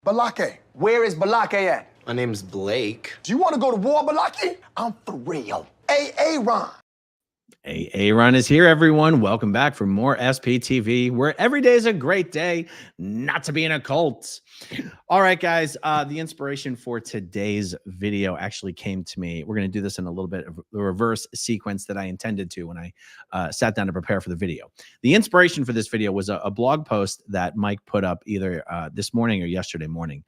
Balake. Where is Balake at? My name's Blake. Do you want to go to war, Balake? I'm for real. Ron. Ron is here, everyone. Welcome back for more SPTV, where every day is a great day not to be in a cult. All right, guys, the inspiration for today's video actually came to me. We're going to do this in a little bit of the reverse sequence that I intended to when I sat down to prepare for the video. The inspiration for this video was a blog post that Mike put up either this morning or yesterday morning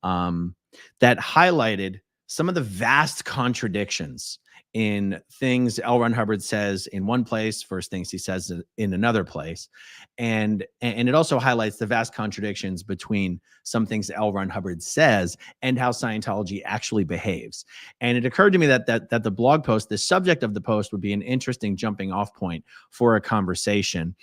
that highlighted some of the vast contradictions in things L. Ron Hubbard says in one place versus things he says in another place. And it also highlights the vast contradictions between some things L. Ron Hubbard says and how Scientology actually behaves. And it occurred to me that the blog post, the subject of the post, would be an interesting jumping off point for a conversation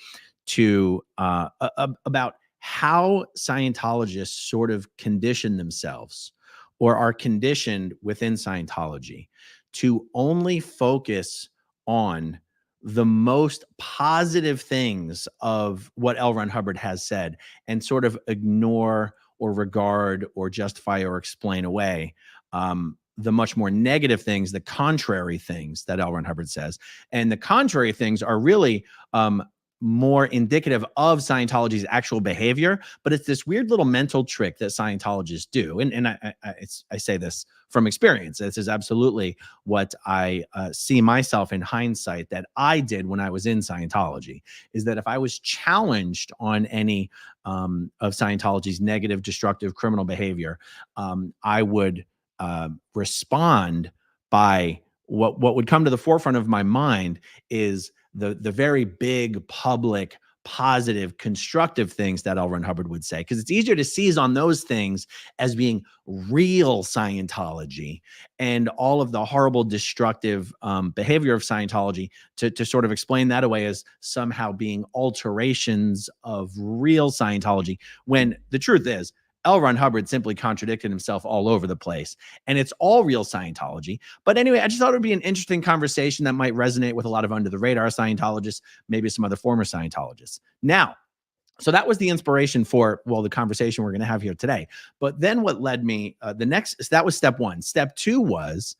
to about how Scientologists sort of condition themselves or are conditioned within Scientology to only focus on the most positive things of what L. Ron Hubbard has said and sort of ignore or regard or justify or explain away the much more negative things, the contrary things that L. Ron Hubbard says. And the contrary things are really more indicative of Scientology's actual behavior, but it's this weird little mental trick that Scientologists do. And I say this from experience. This is absolutely what I see myself in hindsight that I did when I was in Scientology, is that if I was challenged on any of Scientology's negative, destructive, criminal behavior, I would respond by what would come to the forefront of my mind is the very big, public, positive, constructive things that L. Ron Hubbard would say, because it's easier to seize on those things as being real Scientology and all of the horrible, destructive behavior of Scientology to sort of explain that away as somehow being alterations of real Scientology, when the truth is, L. Ron Hubbard simply contradicted himself all over the place, and it's all real Scientology. But anyway, I just thought it would be an interesting conversation that might resonate with a lot of under-the-radar Scientologists, maybe some other former Scientologists. Now, so that was the inspiration for, well, the conversation we're going to have here today. But then what led me, that was step one. Step two was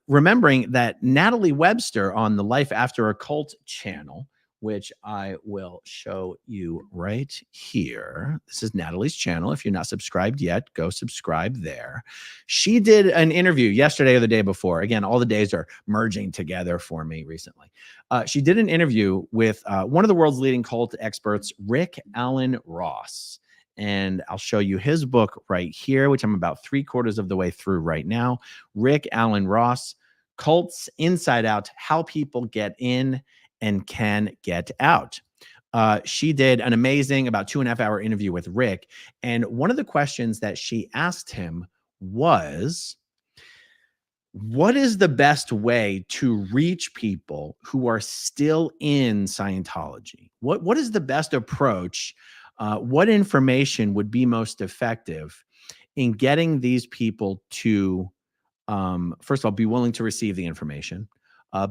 remembering that Natalie Webster on the Life After a Cult channel, which I will show you right here. This is Natalie's channel. If you're not subscribed yet, go subscribe there. She did an interview yesterday or the day before. Again, all the days are merging together for me recently. She did an interview with one of the world's leading cult experts, Rick Alan Ross. And I'll show you his book right here, which I'm about 3/4 of the way through right now. Rick Alan Ross, Cults Inside Out, How People Get In and Can Get Out. She did an amazing about 2.5-hour interview with Rick. And one of the questions that she asked him was, what is the best way to reach people who are still in Scientology? What is the best approach? What information would be most effective in getting these people to, first of all, be willing to receive the information,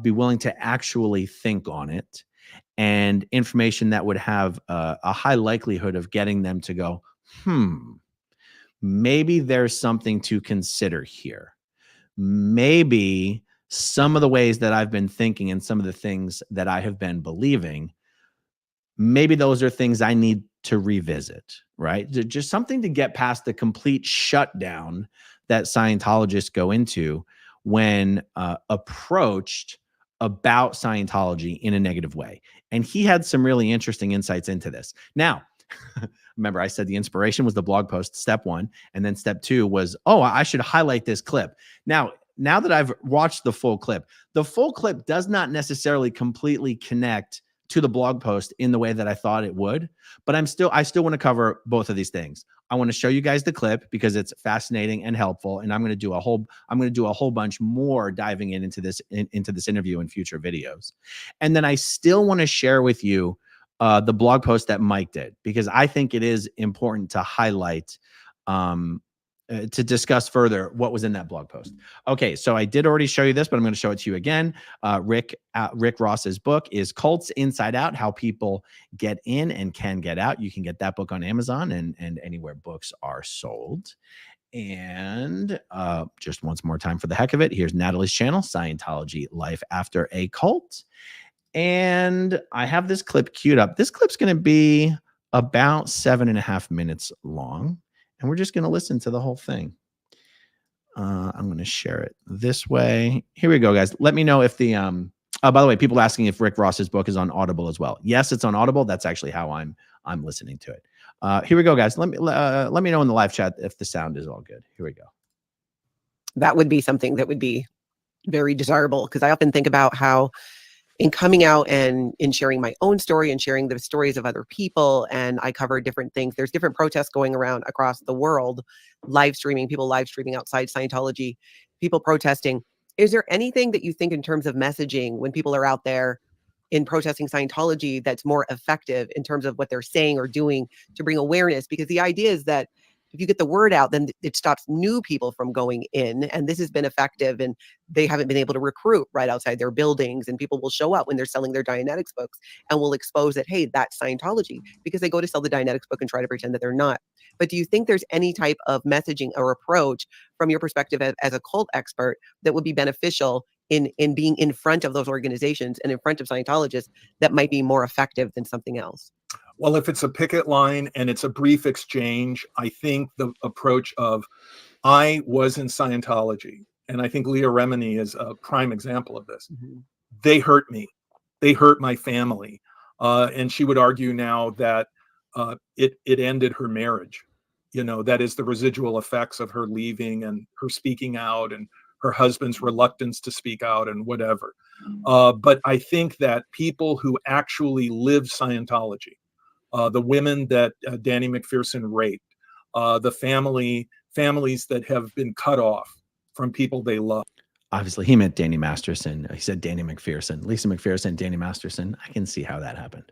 be willing to actually think on it, and information that would have a high likelihood of getting them to go, maybe there's something to consider here. Maybe some of the ways that I've been thinking and some of the things that I have been believing, maybe those are things I need to revisit, right? Just something to get past the complete shutdown that Scientologists go into when approached about Scientology in a negative way. And he had some really interesting insights into this. Now, remember, I said the inspiration was the blog post, step one. And then step two was, oh, I should highlight this clip. Now that I've watched the full clip does not necessarily completely connect to the blog post in the way that I thought it would, but I still want to cover both of these things. I want to show you guys the clip because it's fascinating and helpful, and I'm going to do a whole bunch more diving into this interview in future videos. And then I still want to share with you the blog post that Mike did, because I think it is important to highlight to discuss further what was in that blog post. Okay, so I did already show you this, but I'm going to show it to you again. Rick Ross's book is Cults Inside Out: How People Get In and Can Get Out. You can get that book on Amazon and anywhere books are sold. And just once more time for the heck of it, here's Natalie's channel, Scientology Life After a Cult. And I have this clip queued up. This clip's going to be about 7.5 minutes long. And we're just going to listen to the whole thing. I'm going to share it this way. Here we go, guys. Let me know if the by the way, people asking if Rick Ross's book is on Audible as well. Yes, it's on Audible. That's actually how I'm listening to it. Here we go, guys. Let me know in the live chat if the sound is all good. Here we go. That would be something that would be very desirable, because I often think about how in coming out and in sharing my own story and sharing the stories of other people, and I cover different things. There's different protests going around across the world, people live streaming outside Scientology, people protesting. Is there anything that you think in terms of messaging when people are out there in protesting Scientology that's more effective in terms of what they're saying or doing to bring awareness? Because the idea is that if you get the word out, then it stops new people from going in. And this has been effective, and they haven't been able to recruit right outside their buildings. And people will show up when they're selling their Dianetics books and will expose that, hey, that's Scientology, because they go to sell the Dianetics book and try to pretend that they're not. But do you think there's any type of messaging or approach from your perspective as a cult expert that would be beneficial in being in front of those organizations and in front of Scientologists that might be more effective than something else? Well, if it's a picket line and it's a brief exchange, I think the approach of, I was in Scientology, and I think Leah Remini is a prime example of this. Mm-hmm. They hurt me. They hurt my family. And she would argue now that it ended her marriage. That is the residual effects of her leaving and her speaking out and her husband's reluctance to speak out and whatever. But I think that people who actually live Scientology, the women that Danny McPherson raped, the families that have been cut off from people they love. Obviously, he meant Danny Masterson. He said Danny McPherson. Lisa McPherson, Danny Masterson. I can see how that happened.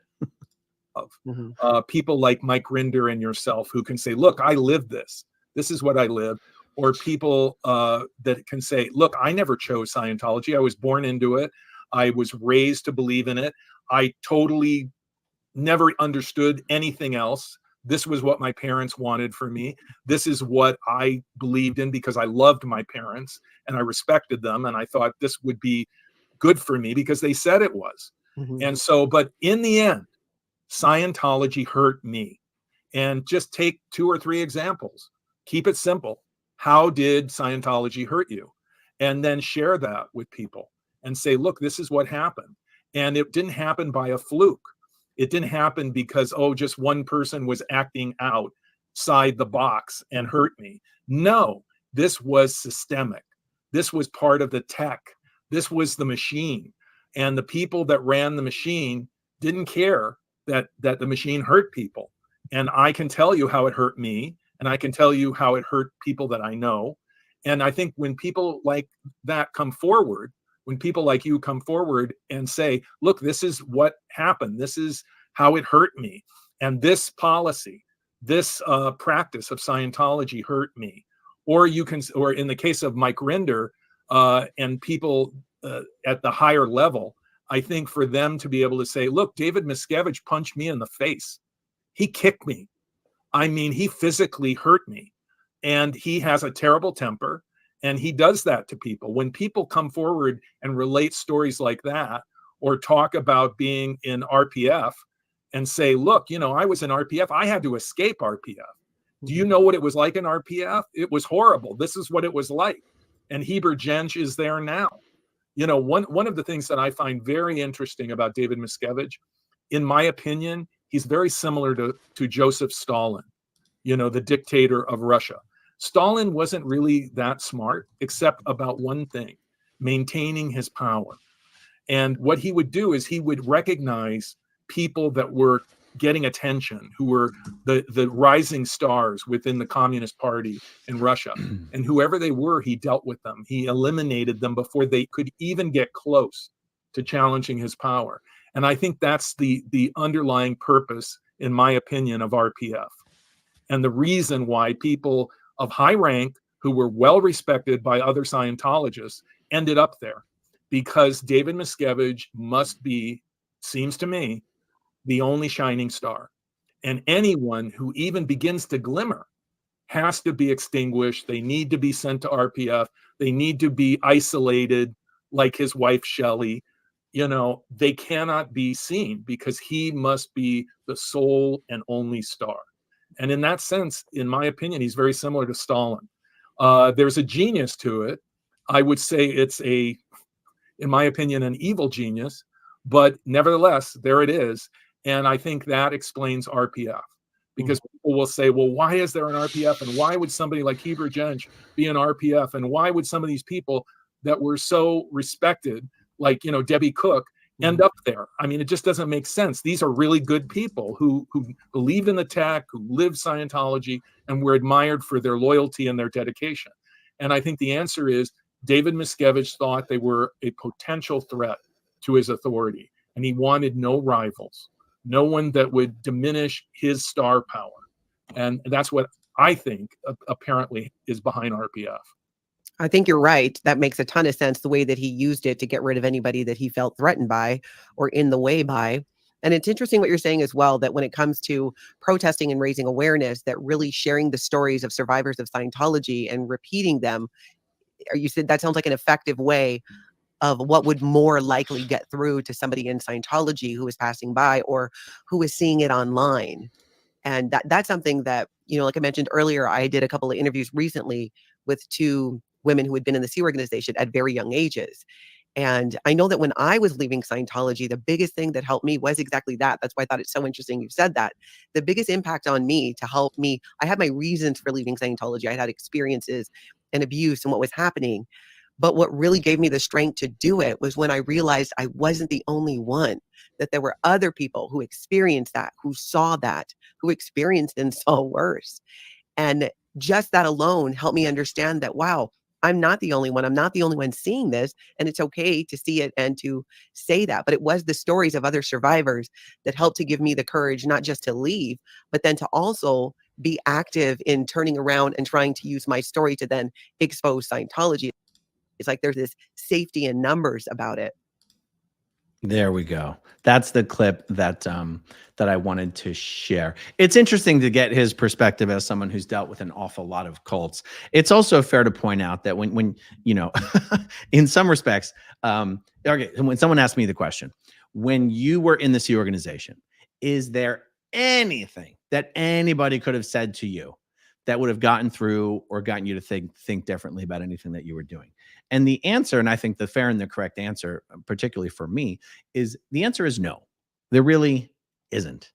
Mm-hmm. People like Mike Rinder and yourself who can say, look, I lived this. This is what I lived. Or people that can say, look, I never chose Scientology. I was born into it. I was raised to believe in it. I totally never understood anything else. This was what my parents wanted for me. This is what I believed in because I loved my parents and I respected them. And I thought this would be good for me because they said it was. Mm-hmm. And so, but in the end, Scientology hurt me. And just take 2 or 3 examples. Keep it simple. How did Scientology hurt you? And then share that with people and say, look, this is what happened. And it didn't happen by a fluke. It didn't happen because, just one person was acting outside the box and hurt me. No, this was systemic. This was part of the tech. This was the machine. And the people that ran the machine didn't care that the machine hurt people. And I can tell you how it hurt me. And I can tell you how it hurt people that I know. And I think when people like that come forward, when people like you come forward and say, look, this is what happened. This is how it hurt me. And this policy, this practice of Scientology hurt me. Or in the case of Mike Rinder and people at the higher level, I think for them to be able to say, look, David Miscavige punched me in the face. He kicked me. I mean, he physically hurt me. And he has a terrible temper. And he does that to people. When people come forward and relate stories like that, or talk about being in RPF and say, look, I was in RPF. I had to escape RPF. Do you know what it was like in RPF? It was horrible. This is what it was like. And Heber Jensch is there now. One of the things that I find very interesting about David Miscavige, in my opinion, he's very similar to Joseph Stalin, the dictator of Russia. Stalin wasn't really that smart, except about one thing, maintaining his power. And what he would do is he would recognize people that were getting attention, who were the rising stars within the Communist Party in Russia. And whoever they were, he dealt with them. He eliminated them before they could even get close to challenging his power. And I think that's the underlying purpose, in my opinion, of RPF. And the reason why people of high rank who were well respected by other Scientologists ended up there, because David Miscavige must be, seems to me, the only shining star. And anyone who even begins to glimmer has to be extinguished. They need to be sent to RPF. They need to be isolated like his wife, Shelley. You know, they cannot be seen because he must be the sole and only star. And in that sense, in my opinion, he's very similar to Stalin. There's a genius to it. I would say it's in my opinion, an evil genius, but nevertheless, there it is. And I think that explains RPF, because people will say, well, why is there an RPF? And why would somebody like Heber Jensch be an RPF? And why would some of these people that were so respected, like, you know, Debbie Cook, end up there? I mean, it just doesn't make sense. These are really good people who believe in the tech, who live Scientology, and were admired for their loyalty and their dedication. And I think the answer is David Miscavige thought they were a potential threat to his authority, and he wanted no rivals, no one that would diminish his star power. And that's what I think apparently is behind RPF. I think you're right. That makes a ton of sense, the way that he used it to get rid of anybody that he felt threatened by or in the way by. And it's interesting what you're saying as well, that when it comes to protesting and raising awareness, that really sharing the stories of survivors of Scientology and repeating them, you said that sounds like an effective way of what would more likely get through to somebody in Scientology who is passing by or who is seeing it online. And that's something that, you know, like I mentioned earlier, I did a couple of interviews recently with 2 women who had been in the Sea organization at very young ages. And I know that when I was leaving Scientology, the biggest thing that helped me was exactly that. That's why I thought it's so interesting you said that. The biggest impact on me to help me, I had my reasons for leaving Scientology. I had experiences and abuse and what was happening. But what really gave me the strength to do it was when I realized I wasn't the only one, that there were other people who experienced that, who saw that, who experienced and saw worse. And just that alone helped me understand that, wow, I'm not the only one. I'm not the only one seeing this. And it's okay to see it and to say that. But it was the stories of other survivors that helped to give me the courage, not just to leave, but then to also be active in turning around and trying to use my story to then expose Scientology. It's like there's this safety in numbers about it. There we go. That's the clip that that I wanted to share. It's interesting to get his perspective as someone who's dealt with an awful lot of cults. It's also fair to point out that when you know, in some respects, okay, when someone asked me the question, when you were in the Sea organization, is there anything that anybody could have said to you that would have gotten through or gotten you to think differently about anything that you were doing? And the answer, and I think the fair and the correct answer, particularly for me, is the answer is no. There really isn't.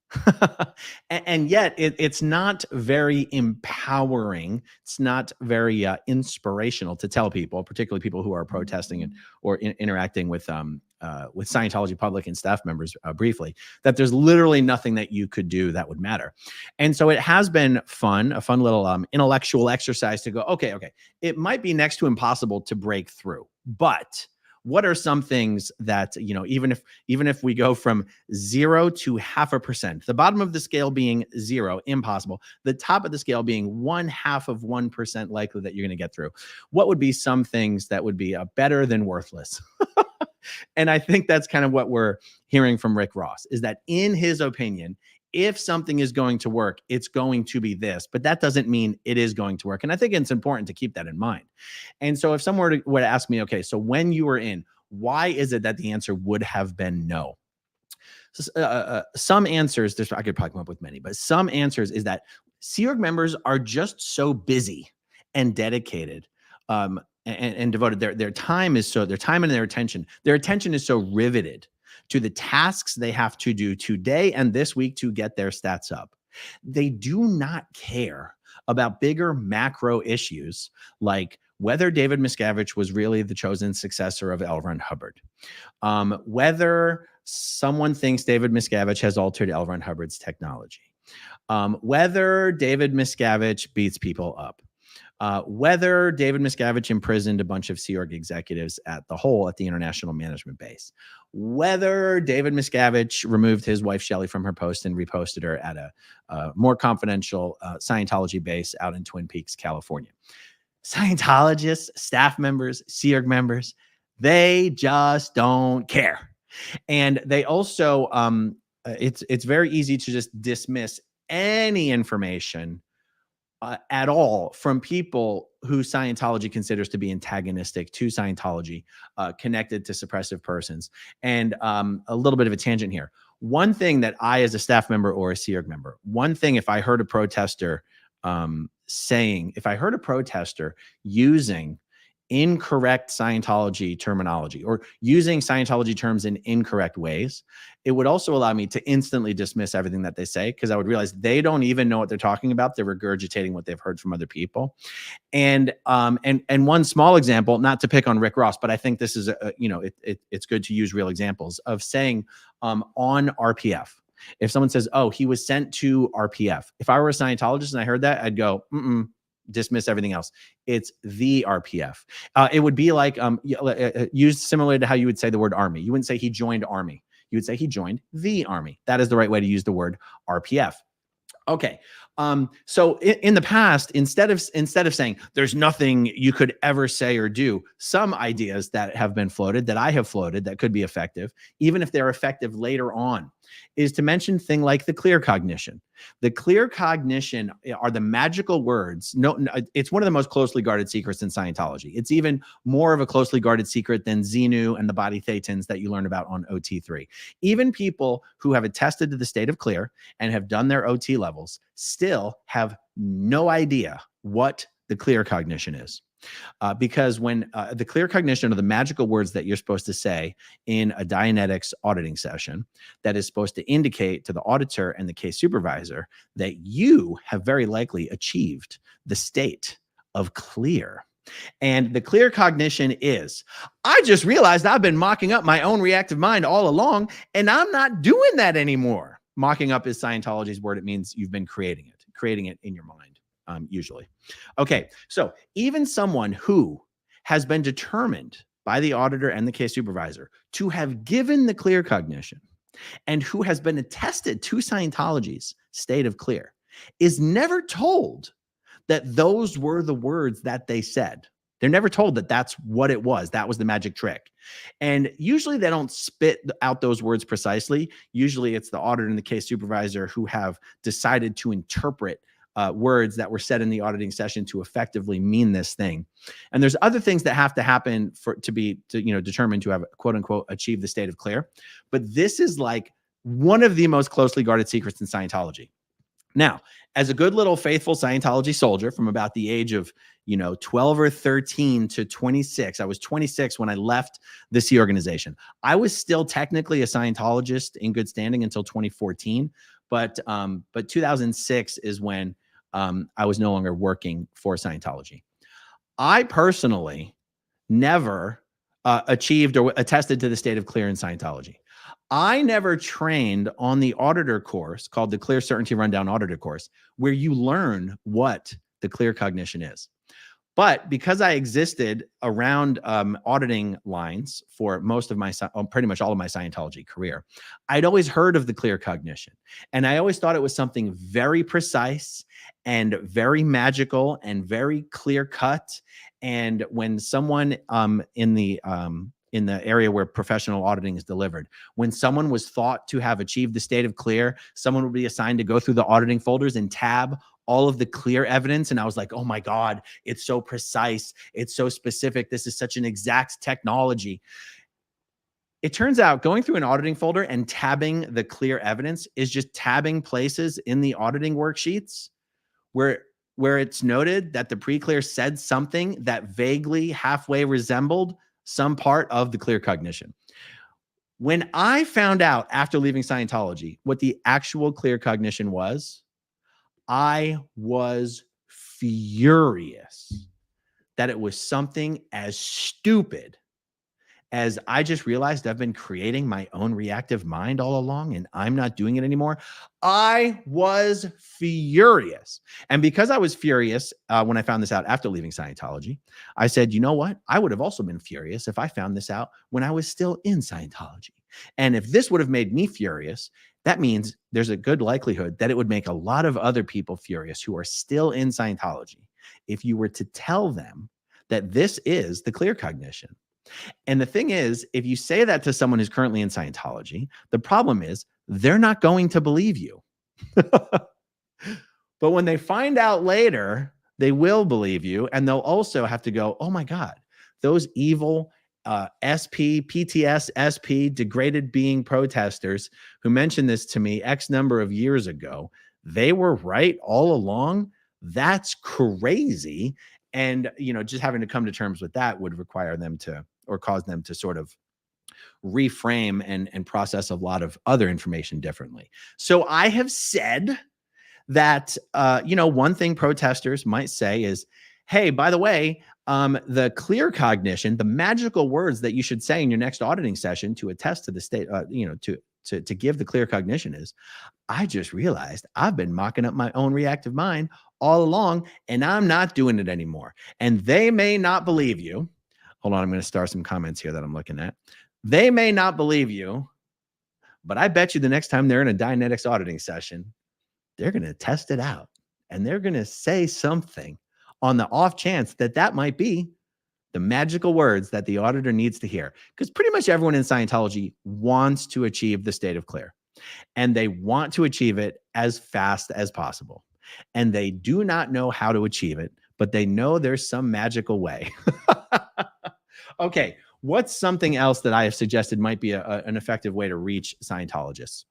And yet it's not very empowering. It's not very inspirational to tell people, particularly people who are protesting and or interacting with Scientology public and staff members briefly, that there's literally nothing that you could do that would matter. And so it has been fun, a fun little intellectual exercise to go, okay, it might be next to impossible to break through, but what are some things that, you know, even if we go from 0 to 0.5%, the bottom of the scale being 0, impossible, the top of the scale being 0.5% likely that you're going to get through, what would be some things that would be better than worthless? And I think that's kind of what we're hearing from Rick Ross, is that in his opinion, if something is going to work, it's going to be this, but that doesn't mean it is going to work. And I think it's important to keep that in mind. And so if someone were to ask me, okay, so when you were in, why is it that the answer would have been no? Some answers, I could probably come up with many, but some answers is that Sea Org members are just so busy and dedicated, and devoted. Their time is so, their time and their attention is so riveted to the tasks they have to do today and this week to get their stats up. They do not care about bigger macro issues like whether David Miscavige was really the chosen successor of L. Ron Hubbard, whether someone thinks David Miscavige has altered L. Ron Hubbard's technology, whether David Miscavige beats people up, whether David Miscavige imprisoned a bunch of Sea Org executives at the International Management Base, whether David Miscavige removed his wife Shelley from her post and reposted her at a more confidential Scientology base out in Twin Peaks, California. Scientologists, staff members, Sea Org members, they just don't care. And they also, it's very easy to just dismiss any information at all from people who Scientology considers to be antagonistic to Scientology, connected to suppressive persons. And a little bit of a tangent here. One thing that I, as a staff member or a Sea Org member, if I heard a protester using incorrect Scientology terminology or using Scientology terms in incorrect ways, it would also allow me to instantly dismiss everything that they say, because I would realize they don't even know what they're talking about. They're regurgitating what they've heard from other people. And one small example, not to pick on Rick Ross, but I think this is it's good to use real examples of saying on RPF. If someone says, "Oh, he was sent to RPF," if I were a Scientologist and I heard that, I'd go, dismiss everything else. It's the RPF. It would be like used similar to how you would say the word army. You wouldn't say he joined army. You would say he joined the army. That is the right way to use the word RPF. Okay. So in the past, instead of saying there's nothing you could ever say or do, some ideas that have been floated, that I have floated, that could be effective, even if they're effective later on, is to mention thing like the clear cognition. The clear cognition are the magical words. No, it's one of the most closely guarded secrets in Scientology. It's even more of a closely guarded secret than Xenu and the body thetans that you learn about on OT3. Even people who have attested to the state of clear and have done their OT levels still have no idea what the clear cognition is. Because when the clear cognition are the magical words that you're supposed to say in a Dianetics auditing session that is supposed to indicate to the auditor and the case supervisor that you have very likely achieved the state of clear. And the clear cognition is, I just realized I've been mocking up my own reactive mind all along, and I'm not doing that anymore. Mocking up is Scientology's word. It means you've been creating it in your mind. Usually. Okay, so even someone who has been determined by the auditor and the case supervisor to have given the clear cognition and who has been attested to Scientology's state of clear is never told that those were the words that they said. They're never told that that's what it was. That was the magic trick. And usually they don't spit out those words precisely. Usually it's the auditor and the case supervisor who have decided to interpret words that were said in the auditing session to effectively mean this thing. And there's other things that have to happen to be determined to have, quote unquote, achieve the state of clear. But this is like one of the most closely guarded secrets in Scientology. Now, as a good little faithful Scientology soldier from about the age of 12 or 13 to 26, I was 26 when I left the Sea organization. I was still technically a Scientologist in good standing until 2014, but 2006 is when I was no longer working for Scientology. I personally never achieved or attested to the state of clear in Scientology. I never trained on the auditor course called the Clear Certainty Rundown Auditor course, where you learn what the clear cognition is. But because I existed around auditing lines for pretty much all of my Scientology career, I'd always heard of the clear cognition. And I always thought it was something very precise and very magical and very clear cut. And when someone in the area where professional auditing is delivered, when someone was thought to have achieved the state of clear, someone would be assigned to go through the auditing folders and tab all of the clear evidence. And I was like, oh my God, it's so precise. It's so specific. This is such an exact technology. It turns out going through an auditing folder and tabbing the clear evidence is just tabbing places in the auditing worksheets where it's noted that the pre-clear said something that vaguely halfway resembled some part of the clear cognition. When I found out after leaving Scientology what the actual clear cognition was, I was furious that it was something as stupid as I just realized I've been creating my own reactive mind all along and I'm not doing it anymore. I was furious. And because I was furious when I found this out after leaving Scientology, I said, you know what? I would have also been furious if I found this out when I was still in Scientology. And if this would have made me furious, that means there's a good likelihood that it would make a lot of other people furious who are still in Scientology if you were to tell them that this is the clear cognition. And the thing is, if you say that to someone who's currently in Scientology, the problem is they're not going to believe you. But when they find out later, they will believe you. And they'll also have to go, oh my God, those evil SP, PTS, SP, degraded being protesters who mentioned this to me X number of years ago, they were right all along. That's crazy. And, you know, just having to come to terms with that would require them to, or cause them to sort of reframe and process a lot of other information differently. So I have said that, you know, one thing protesters might say is, hey, by the way, the clear cognition, the magical words that you should say in your next auditing session to attest to the state, you know, to give the clear cognition is, I just realized I've been mocking up my own reactive mind all along, and I'm not doing it anymore. And they may not believe you. Hold on, I'm going to start some comments here that I'm looking at. They may not believe you, but I bet you the next time they're in a Dianetics auditing session, they're going to test it out and they're going to say something on the off chance that that might be the magical words that the auditor needs to hear. Because pretty much everyone in Scientology wants to achieve the state of clear, and they want to achieve it as fast as possible. And they do not know how to achieve it, but they know there's some magical way. Okay, what's something else that I have suggested might be an effective way to reach Scientologists?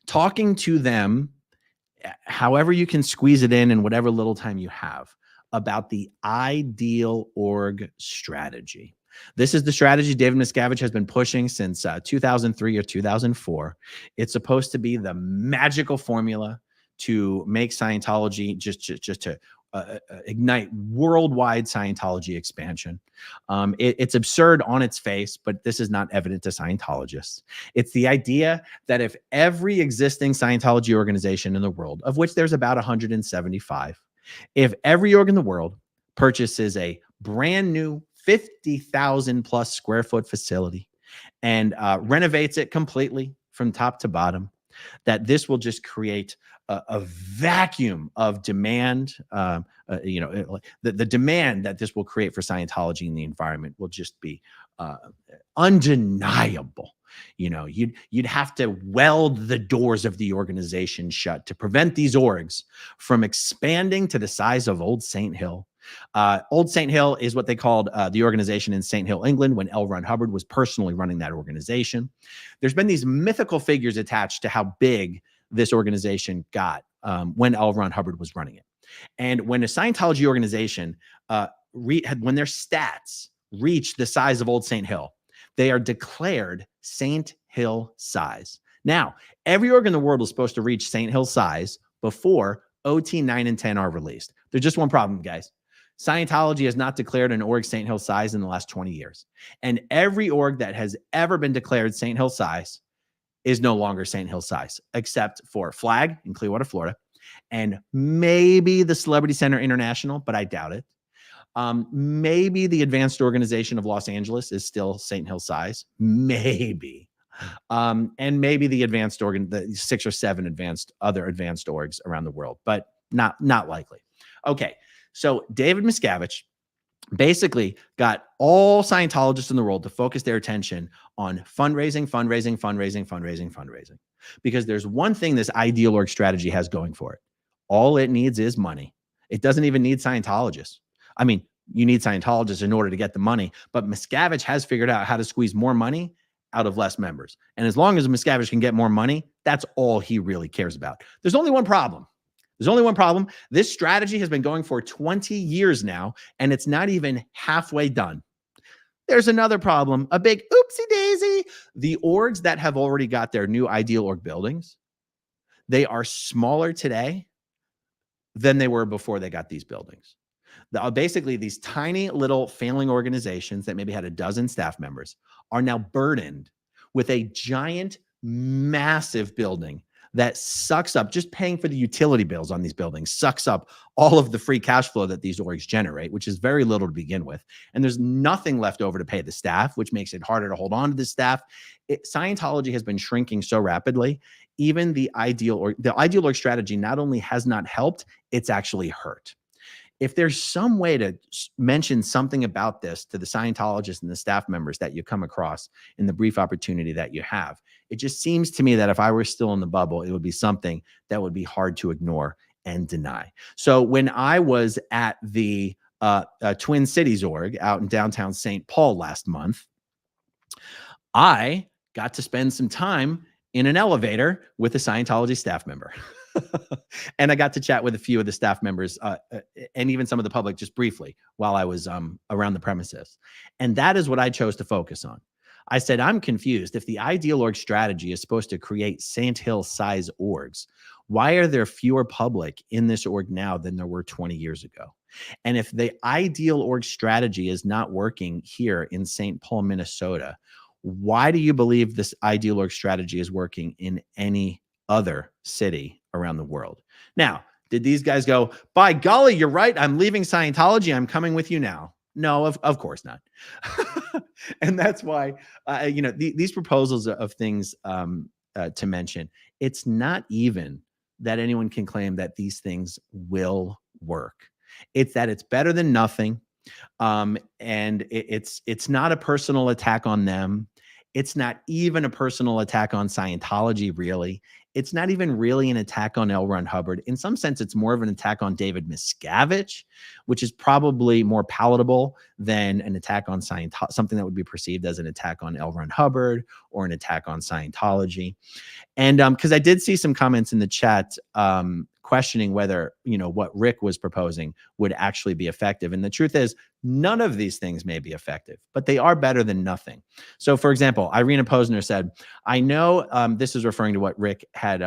Talking to them, however you can squeeze it in whatever little time you have, about the ideal org strategy. This is the strategy David Miscavige has been pushing since 2003 or 2004. It's supposed to be the magical formula to make Scientology just to ignite worldwide Scientology expansion. It's absurd on its face, but this is not evident to Scientologists. It's the idea that if every existing Scientology organization in the world, of which there's about 175, if every org in the world purchases a brand new 50,000 plus square foot facility and renovates it completely from top to bottom, that this will just create a vacuum of demand. You know, the demand that this will create for Scientology in the environment will just be undeniable. You know, you'd have to weld the doors of the organization shut to prevent these orgs from expanding to the size of Old St. Hill. Old St. Hill is what they called the organization in St. Hill, England, when L. Ron Hubbard was personally running that organization. There's been these mythical figures attached to how big this organization got when L. Ron Hubbard was running it. And when a Scientology organization, when their stats reach the size of Old St. Hill, they are declared St. Hill size. Now, every org in the world is supposed to reach St. Hill size before OT 9 and 10 are released. There's just one problem, guys. Scientology has not declared an org St. Hill size in the last 20 years. And every org that has ever been declared St. Hill size is no longer St. Hill size, except for Flag in Clearwater, Florida, and maybe the Celebrity Center International, but I doubt it. Maybe the Advanced Organization of Los Angeles is still St. Hill size, maybe. And maybe the 6 or 7 other advanced orgs around the world, but not likely. Okay, so David Miscavige basically got all Scientologists in the world to focus their attention on fundraising, because there's one thing this ideal org strategy has going for it. All it needs is money. It doesn't even need Scientologists. I mean, you need Scientologists in order to get the money, but Miscavige has figured out how to squeeze more money out of less members. And as long as Miscavige can get more money, that's all he really cares about. There's only one problem. This strategy has been going for 20 years now, and it's not even halfway done. There's another problem, a big oopsie daisy. The orgs that have already got their new ideal org buildings, they are smaller today than they were before they got these buildings. Basically, these tiny little failing organizations that maybe had a dozen staff members are now burdened with a giant, massive building that sucks up, just paying for the utility bills on these buildings, sucks up all of the free cash flow that these orgs generate, which is very little to begin with. And there's nothing left over to pay the staff, which makes it harder to hold on to the staff. Scientology has been shrinking so rapidly. Even the ideal org strategy not only has not helped, it's actually hurt. If there's some way to mention something about this to the Scientologists and the staff members that you come across in the brief opportunity that you have, it just seems to me that if I were still in the bubble, it would be something that would be hard to ignore and deny. So when I was at the Twin Cities org out in downtown St. Paul last month, I got to spend some time in an elevator with a Scientology staff member. And I got to chat with a few of the staff members and even some of the public just briefly while I was around the premises. And that is what I chose to focus on. I said, I'm confused. If the ideal org strategy is supposed to create Sand Hill size orgs, why are there fewer public in this org now than there were 20 years ago? And if the ideal org strategy is not working here in St. Paul, Minnesota, why do you believe this ideal org strategy is working in any other city around the world? Now, did these guys go, by golly, you're right, I'm leaving Scientology, I'm coming with you now? No, of course not. And that's why, these proposals of things to mention, it's not even that anyone can claim that these things will work. It's that it's better than nothing. And it's not a personal attack on them. It's not even a personal attack on Scientology, really. It's not even really an attack on L. Ron Hubbard. In some sense, it's more of an attack on David Miscavige, which is probably more palatable than an attack on something that would be perceived as an attack on L. Ron Hubbard or an attack on Scientology. And because I did see some comments in the chat questioning whether, what Rick was proposing would actually be effective. And the truth is, none of these things may be effective, but they are better than nothing. So, for example, Irina Posner said, I know this is referring to what Rick had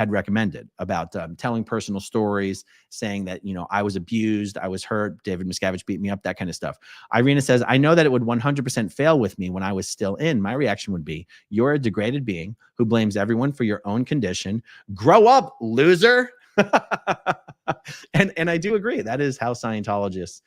recommended about telling personal stories, saying that, I was abused, I was hurt, David Miscavige beat me up, that kind of stuff. Irina says, I know that it would 100% fail with me when I was still in. My reaction would be, you're a degraded being who blames everyone for your own condition. Grow up, loser. And I do agree. That is how Scientologists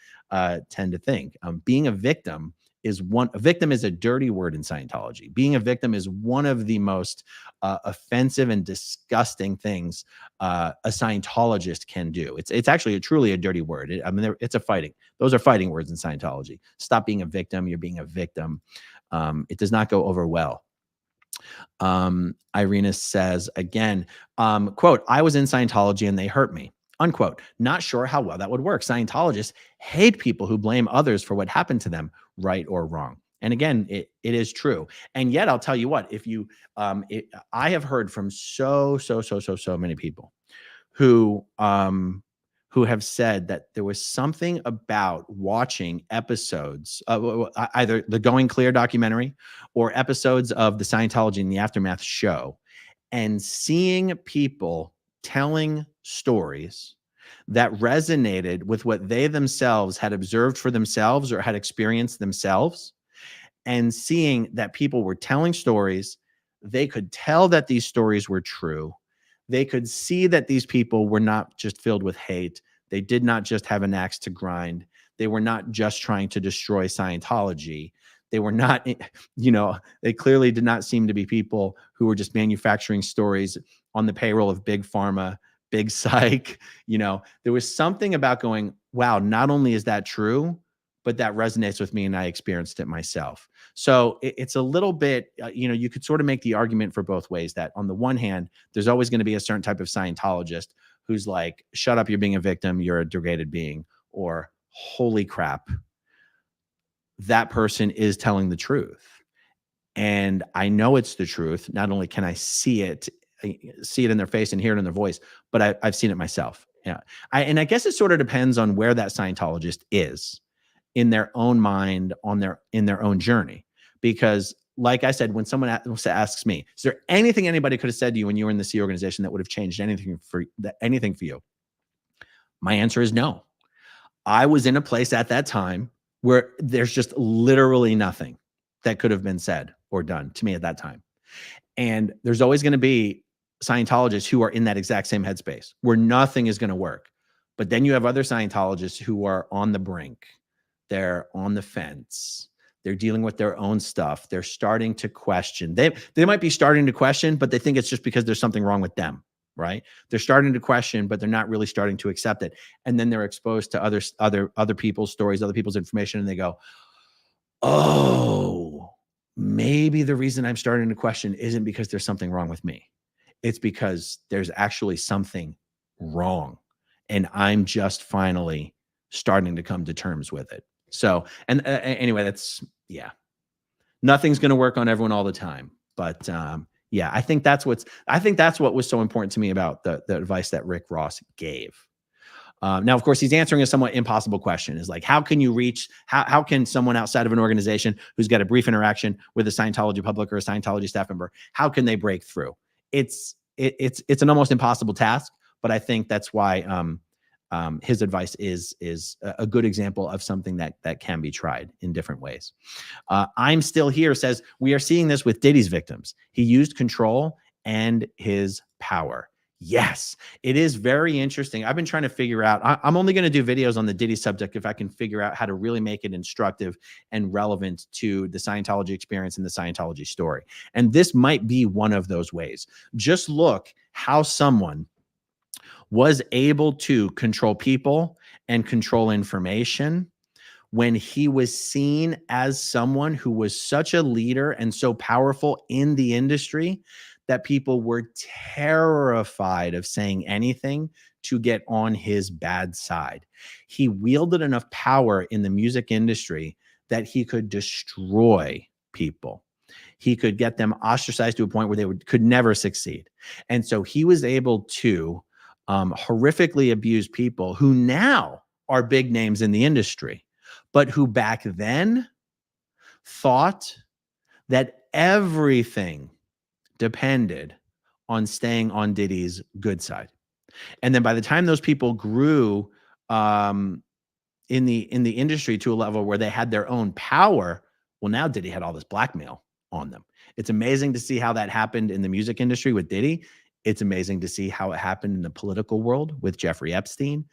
tend to think. Being a victim is a dirty word in Scientology. Being a victim is one of the most offensive and disgusting things a Scientologist can do. It's actually truly a dirty word. Those are fighting words in Scientology. Stop being a victim. You're being a victim. It does not go over well. Irina says again, quote, I was in Scientology and they hurt me, unquote. Not sure how well that would work. Scientologists hate people who blame others for what happened to them, right or wrong. And again, it is true. And yet I'll tell you what, if you, I have heard from so many people who have said that there was something about watching episodes, either the Going Clear documentary or episodes of the Scientology in the Aftermath show, and seeing people telling stories that resonated with what they themselves had observed for themselves or had experienced themselves, and seeing that people were telling stories, they could tell that these stories were true. They could see that these people were not just filled with hate. They did not just have an axe to grind. They were not just trying to destroy Scientology. They were not, they clearly did not seem to be people who were just manufacturing stories on the payroll of Big Pharma, Big Psych. There was something about going, wow, not only is that true, but that resonates with me and I experienced it myself. So it's a little bit, you could sort of make the argument for both ways, that on the one hand, there's always going to be a certain type of Scientologist who's like, shut up, you're being a victim, you're a degraded being, or holy crap, that person is telling the truth. And I know it's the truth. Not only can I see it in their face and hear it in their voice, but I've seen it myself. Yeah. And I guess it sort of depends on where that Scientologist is in their own mind, in their own journey. Because like I said, when someone asks me, is there anything anybody could have said to you when you were in the C organization that would have changed anything for you? My answer is no. I was in a place at that time where there's just literally nothing that could have been said or done to me at that time. And there's always going to be Scientologists who are in that exact same headspace where nothing is going to work. But then you have other Scientologists who are on the brink. They're on the fence. They're dealing with their own stuff. They're starting to question. They might be starting to question, but they think it's just because there's something wrong with them, right? They're starting to question, but they're not really starting to accept it. And then they're exposed to other people's stories, other people's information, and they go, oh, maybe the reason I'm starting to question isn't because there's something wrong with me. It's because there's actually something wrong. And I'm just finally starting to come to terms with it. So, and anyway, that's, yeah, nothing's going to work on everyone all the time. But yeah, I think that's what was so important to me about the advice that Rick Ross gave. Now, of course, he's answering a somewhat impossible question, is like, how can you reach, how can someone outside of an organization who's got a brief interaction with a Scientology public or a Scientology staff member, how can they break through? It's an almost impossible task, but I think that's why his advice is a good example of something that can be tried in different ways. I'm Still Here says, we are seeing this with Diddy's victims. He used control and his power. Yes, it is very interesting. I've been trying to figure out, I'm only going to do videos on the Diddy subject if I can figure out how to really make it instructive and relevant to the Scientology experience and the Scientology story. And this might be one of those ways. Just look how someone was able to control people and control information when he was seen as someone who was such a leader and so powerful in the industry that people were terrified of saying anything to get on his bad side. He wielded enough power in the music industry that he could destroy people. He could get them ostracized to a point where they could never succeed. And so he was able to horrifically abuse people who now are big names in the industry, but who back then thought that everything depended on staying on Diddy's good side. And then by the time those people grew in the industry to a level where they had their own power, well, now Diddy had all this blackmail on them. It's amazing to see how that happened in the music industry with Diddy. It's amazing to see how it happened in the political world with Jeffrey Epstein.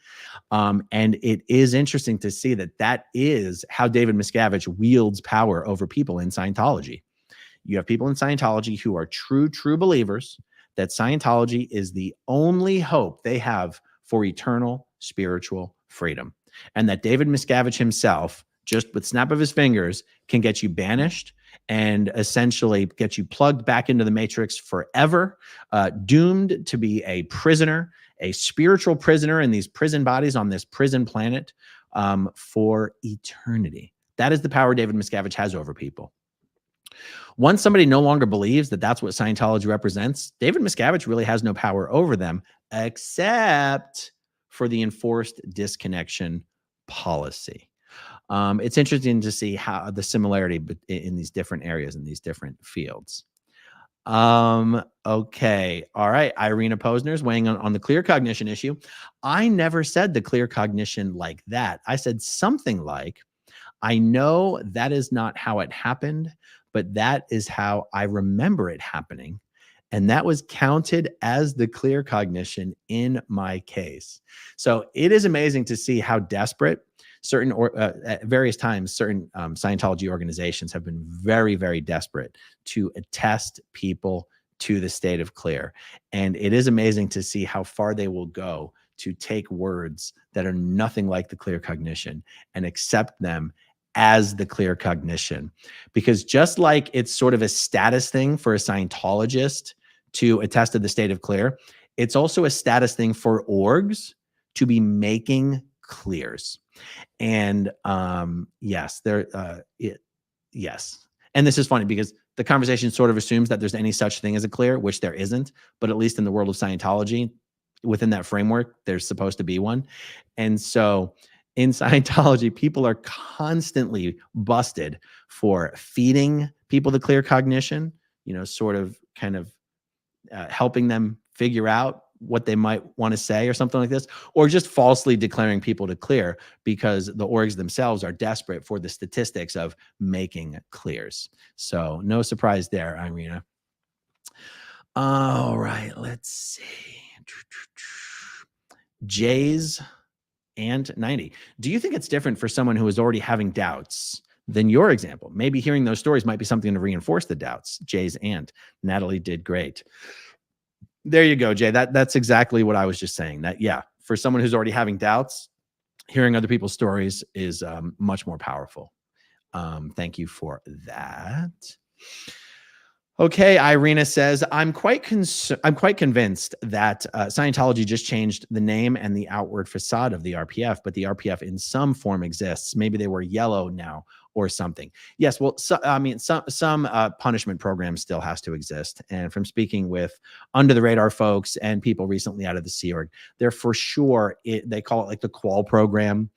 And it is interesting to see that is how David Miscavige wields power over people in Scientology. You have people in Scientology who are true believers that Scientology is the only hope they have for eternal spiritual freedom. And that David Miscavige himself, just with snap of his fingers, can get you banished and essentially get you plugged back into the matrix forever, doomed to be a prisoner, a spiritual prisoner in these prison bodies on this prison planet for eternity. That is the power David Miscavige has over people. Once somebody no longer believes that that's what Scientology represents, David Miscavige really has no power over them except for the enforced disconnection policy. It's interesting to see how the similarity in these different areas, in these different fields. Okay. All right. Irina Posner's weighing on the clear cognition issue. I never said the clear cognition like that. I said something like, I know that is not how it happened, but that is how I remember it happening. And that was counted as the clear cognition in my case. So it is amazing to see how desperate at various times, certain Scientology organizations have been very, very desperate to attest people to the state of clear. And it is amazing to see how far they will go to take words that are nothing like the clear cognition and accept them as the clear cognition. Because just like it's sort of a status thing for a Scientologist to attest to the state of clear, it's also a status thing for orgs to be making clears. And yes. And this is funny because the conversation sort of assumes that there's any such thing as a clear, which there isn't, but at least in the world of Scientology, within that framework, there's supposed to be one. And so in Scientology, people are constantly busted for feeding people the clear cognition, sort of kind of helping them figure out what they might want to say or something like this, or just falsely declaring people to clear because the orgs themselves are desperate for the statistics of making clears. So no surprise there, Irina. All right, let's see. Jays and 90. Do you think it's different for someone who is already having doubts than your example? Maybe hearing those stories might be something to reinforce the doubts. Jay's aunt, Natalie, did great. There you go, Jay. That's exactly what I was just saying. That, yeah, for someone who's already having doubts, hearing other people's stories is much more powerful. Thank you for that. Okay, Irina says, I'm quite convinced that Scientology just changed the name and the outward facade of the RPF, but the RPF in some form exists. Maybe they were yellow now or something. Yes, well, some punishment program still has to exist. And from speaking with under the radar folks and people recently out of the Sea Org, they're for sure, they call it like the qual program.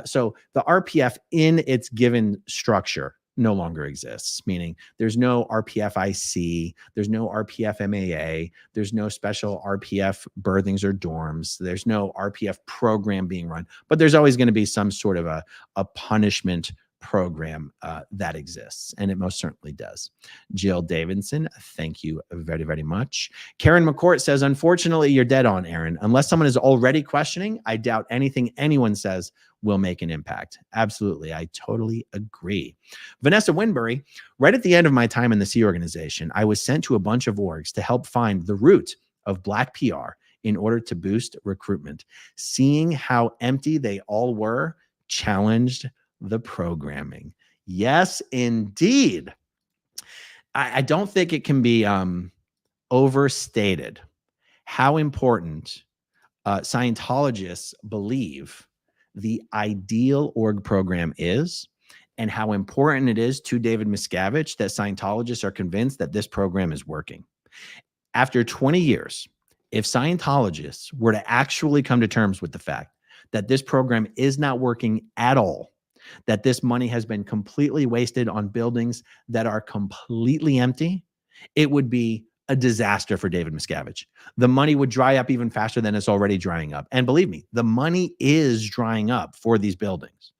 So the RPF in its given structure no longer exists, meaning there's no RPF IC, there's no RPF MAA, there's no special RPF berthings or dorms, there's no RPF program being run, but there's always going to be some sort of a punishment program that exists, and it most certainly does. Jill Davidson, thank you very, very much. Karen McCourt says, unfortunately, you're dead on, Aaron. Unless someone is already questioning, I doubt anything anyone says will make an impact. Absolutely. I totally agree. Vanessa Winbury, right at the end of my time in the Sea Organization, I was sent to a bunch of orgs to help find the root of Black PR in order to boost recruitment. Seeing how empty they all were challenged the programming. Yes, indeed. I don't think it can be overstated how important Scientologists believe the ideal org program is, and how important it is to David Miscavige that Scientologists are convinced that this program is working. After 20 years, if Scientologists were to actually come to terms with the fact that this program is not working at all, that this money has been completely wasted on buildings that are completely empty, it would be a disaster for David Miscavige. The money would dry up even faster than it's already drying up. And believe me, the money is drying up for these buildings.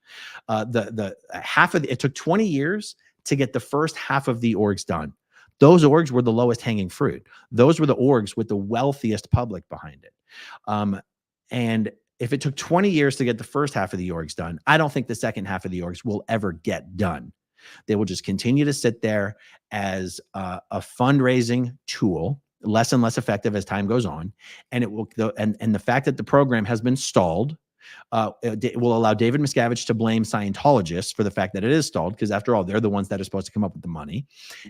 It took 20 years to get the first half of the orgs done. Those orgs were the lowest hanging fruit. Those were the orgs with the wealthiest public behind it. And if it took 20 years to get the first half of the orgs done, I don't think the second half of the orgs will ever get done. They will just continue to sit there as a fundraising tool, less and less effective as time goes on. And it will, and the fact that the program has been stalled, it will allow David Miscavige to blame Scientologists for the fact that it is stalled, because after all, they're the ones that are supposed to come up with the money.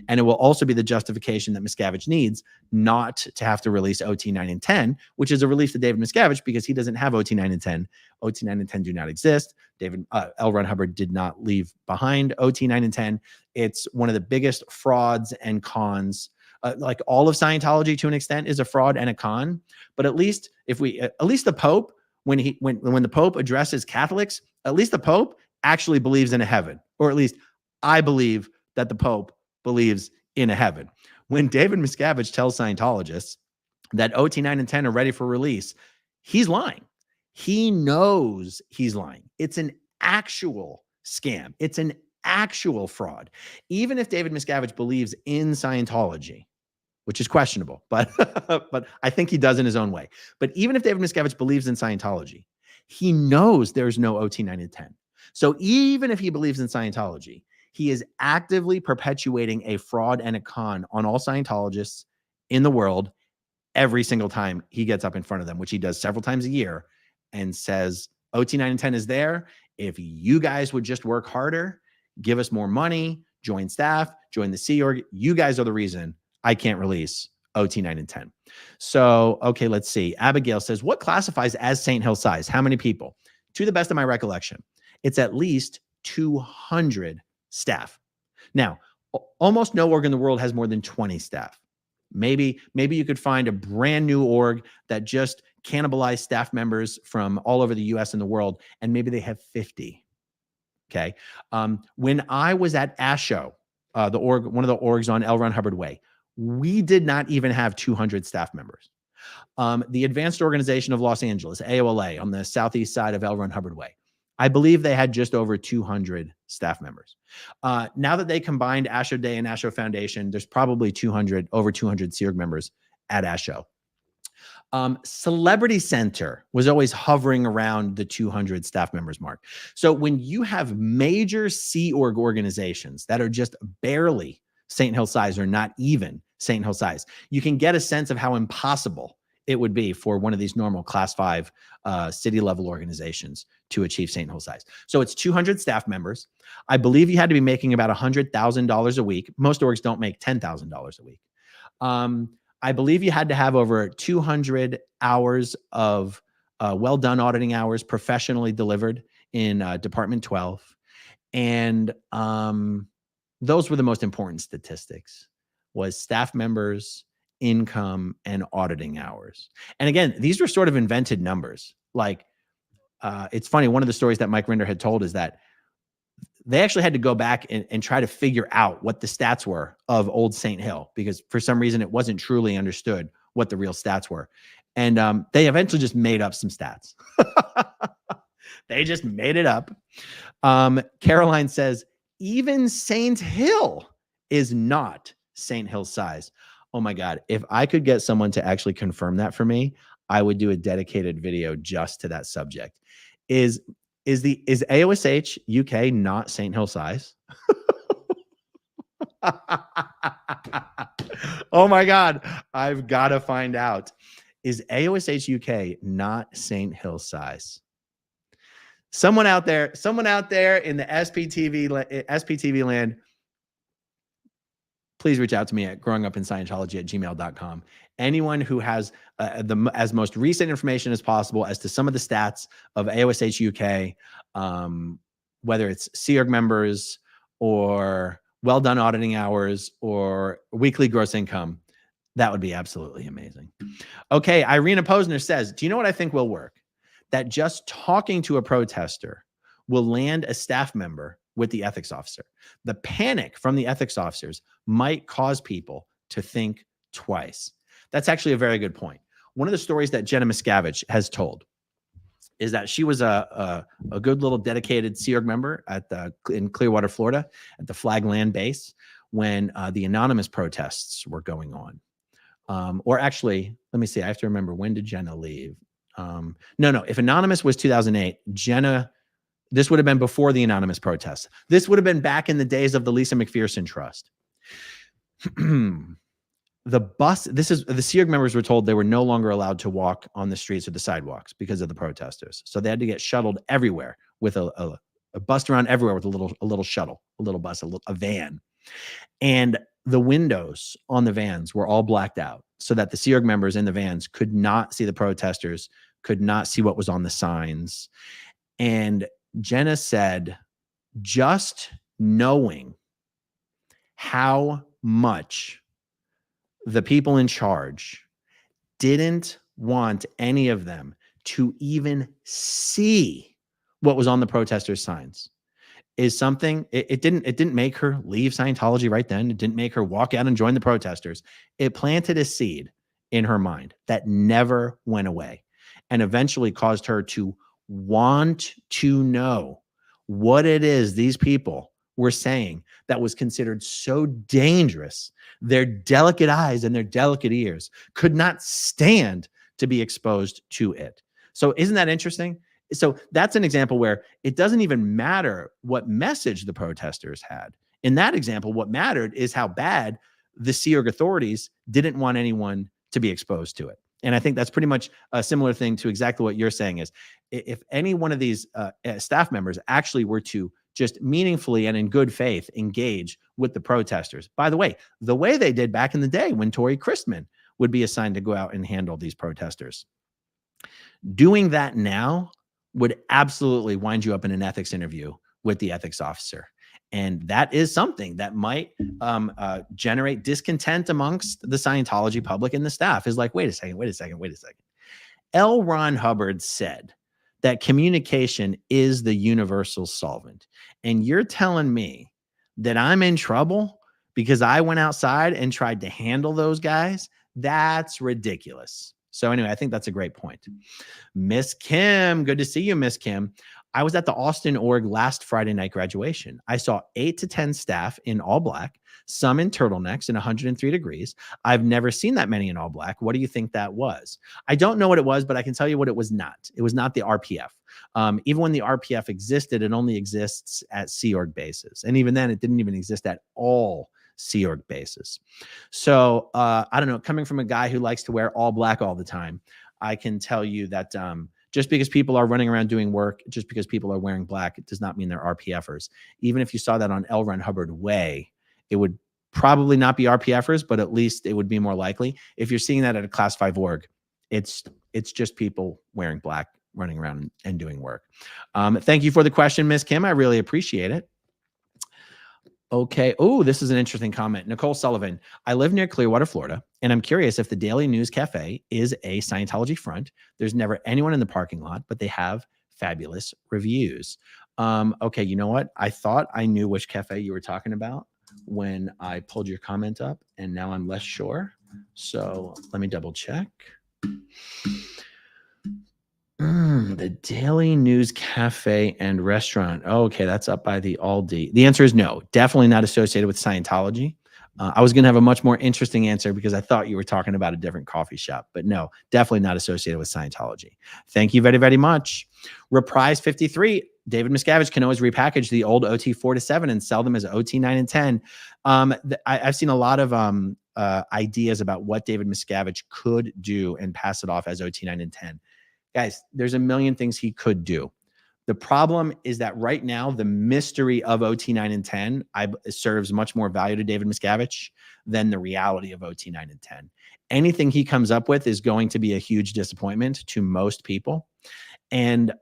And it will also be the justification that Miscavige needs not to have to release OT 9 and 10, which is a relief to David Miscavige because he doesn't have OT 9 and 10. OT 9 and 10 do not exist. L. Ron Hubbard did not leave behind OT 9 and 10. It's one of the biggest frauds and cons. Like all of Scientology to an extent is a fraud and a con, but at least the Pope, when the Pope addresses Catholics, at least the Pope actually believes in a heaven, or at least I believe that the Pope believes in a heaven. When David Miscavige tells Scientologists that OT 9 and 10 are ready for release, he's lying. He knows he's lying. It's an actual scam. It's an actual fraud. Even if David Miscavige believes in Scientology, which is questionable, but I think he does in his own way. But even if David Miscavige believes in Scientology, he knows there's no OT 9 and 10. So even if he believes in Scientology, he is actively perpetuating a fraud and a con on all Scientologists in the world every single time he gets up in front of them, which he does several times a year, and says, OT 9 and 10 is there. If you guys would just work harder, give us more money, join staff, join the Sea Org, you guys are the reason I can't release OT 9 and 10. So, okay, let's see. Abigail says, what classifies as St. Hill size? How many people? To the best of my recollection, it's at least 200 staff. Now, almost no org in the world has more than 20 staff. Maybe you could find a brand new org that just cannibalized staff members from all over the US and the world, and maybe they have 50. Okay. When I was at ASHO, one of the orgs on L. Ron Hubbard Way, we did not even have 200 staff members. The Advanced Organization of Los Angeles, AOLA, on the southeast side of L. Ron Hubbard Way. I believe they had just over 200 staff members. Now that they combined Asho Day and Asho Foundation, there's probably over 200 SEERG members at Asho. Celebrity Center was always hovering around the 200 staff members mark. So when you have major Sea Org organizations that are just barely St. Hill size or not even St. Hill size, you can get a sense of how impossible it would be for one of these normal class 5 city level organizations to achieve St. Hill size. So it's 200 staff members. I believe you had to be making about $100,000 a week. Most orgs don't make $10,000 a week. I believe you had to have over 200 hours of well done auditing hours professionally delivered in Department 12. And those were the most important statistics, was staff members, income, and auditing hours. And again, these were sort of invented numbers. Like, it's funny, one of the stories that Mike Rinder had told is that they actually had to go back and try to figure out what the stats were of old St. Hill, because for some reason it wasn't truly understood what the real stats were. And they eventually just made up some stats. They just made it up. Caroline says, even St. Hill is not St. Hill size. Oh my God. If I could get someone to actually confirm that for me, I would do a dedicated video just to that subject. Is AOSH UK not St. Hill size? Oh my God. I've got to find out. Is AOSH UK not St. Hill size? Someone out there in the SPTV land, please reach out to me at growingupinscientology@gmail.com. Anyone who has as most recent information as possible as to some of the stats of AOSH UK, whether it's SEERG members or well done auditing hours or weekly gross income, that would be absolutely amazing. Okay, Irina Posner says, do you know what I think will work? That just talking to a protester will land a staff member with the ethics officer. The panic from the ethics officers might cause people to think twice. That's actually a very good point. One of the stories that Jenna Miscavige has told is that she was a good little dedicated SEERG member in Clearwater, Florida, at the Flag Land Base when the anonymous protests were going on. Or actually, let me see. I have to remember, when did Jenna leave? No. If anonymous was 2008, Jenna, this would have been before the anonymous protests. This would have been back in the days of the Lisa McPherson Trust. The SEERG members were told they were no longer allowed to walk on the streets or the sidewalks because of the protesters. So they had to get shuttled everywhere with a bus around everywhere with a little shuttle, a little bus, a van. And the windows on the vans were all blacked out so that the SEERG members in the vans could not see the protesters, could not see what was on the signs. And Jenna said, just knowing how much the people in charge didn't want any of them to even see what was on the protesters' signs is something. It didn't make her leave Scientology right then. It didn't make her walk out and join the protesters. It planted a seed in her mind that never went away and eventually caused her to want to know what it is these people were saying that was considered so dangerous. Their delicate eyes and their delicate ears could not stand to be exposed to it. So isn't that interesting? So that's an example where it doesn't even matter what message the protesters had. In that example, what mattered is how bad the SEERG authorities didn't want anyone to be exposed to it. And I think that's pretty much a similar thing to exactly what you're saying is if any one of these staff members actually were to just meaningfully and in good faith engage with the protesters. By the way they did back in the day when Tori Christman would be assigned to go out and handle these protesters. Doing that now would absolutely wind you up in an ethics interview with the ethics officer. And that is something that might generate discontent amongst the Scientology public and the staff is like, wait a second. L. Ron Hubbard said that communication is the universal solvent. And you're telling me that I'm in trouble because I went outside and tried to handle those guys? That's ridiculous. So anyway, I think that's a great point. Miss Kim, good to see you, Miss Kim. I was at the Austin org last Friday night graduation. I saw 8 to 10 staff in all black, some in turtlenecks and 103 degrees. I've never seen that many in all black. What do you think that was? I don't know what it was, but I can tell you what it was not. It was not the RPF. Even when the RPF existed, it only exists at Sea Org bases. And even then, it didn't even exist at all Sea Org bases. So I don't know, coming from a guy who likes to wear all black all the time, I can tell you that just because people are running around doing work, just because people are wearing black, it does not mean they're RPFers. Even if you saw that on L. Ron Hubbard Way, it would probably not be RPFers, but at least it would be more likely. If you're seeing that at a Class 5 org, it's just people wearing black, running around and doing work. Thank you for the question, Miss Kim. I really appreciate it. Okay. Oh, this is an interesting comment. Nicole Sullivan. I live near Clearwater, Florida, and I'm curious if the Daily News Cafe is a Scientology front. There's never anyone in the parking lot, but they have fabulous reviews. Okay. You know what? I thought I knew which cafe you were talking about when I pulled your comment up, and now I'm less sure. So let me double check. The Daily News Cafe and Restaurant. Okay, that's up by the Aldi. The answer is no, definitely not associated with Scientology. I was going to have a much more interesting answer because I thought you were talking about a different coffee shop, but no, definitely not associated with Scientology. Thank you very, very much. Reprise 53. David Miscavige can always repackage the old OT 4 to 7 and sell them as OT 9 and 10. I've seen a lot of ideas about what David Miscavige could do and pass it off as OT 9 and 10. Guys, there's a million things he could do. The problem is that right now, the mystery of OT 9 and 10 serves much more value to David Miscavige than the reality of OT 9 and 10. Anything he comes up with is going to be a huge disappointment to most people. And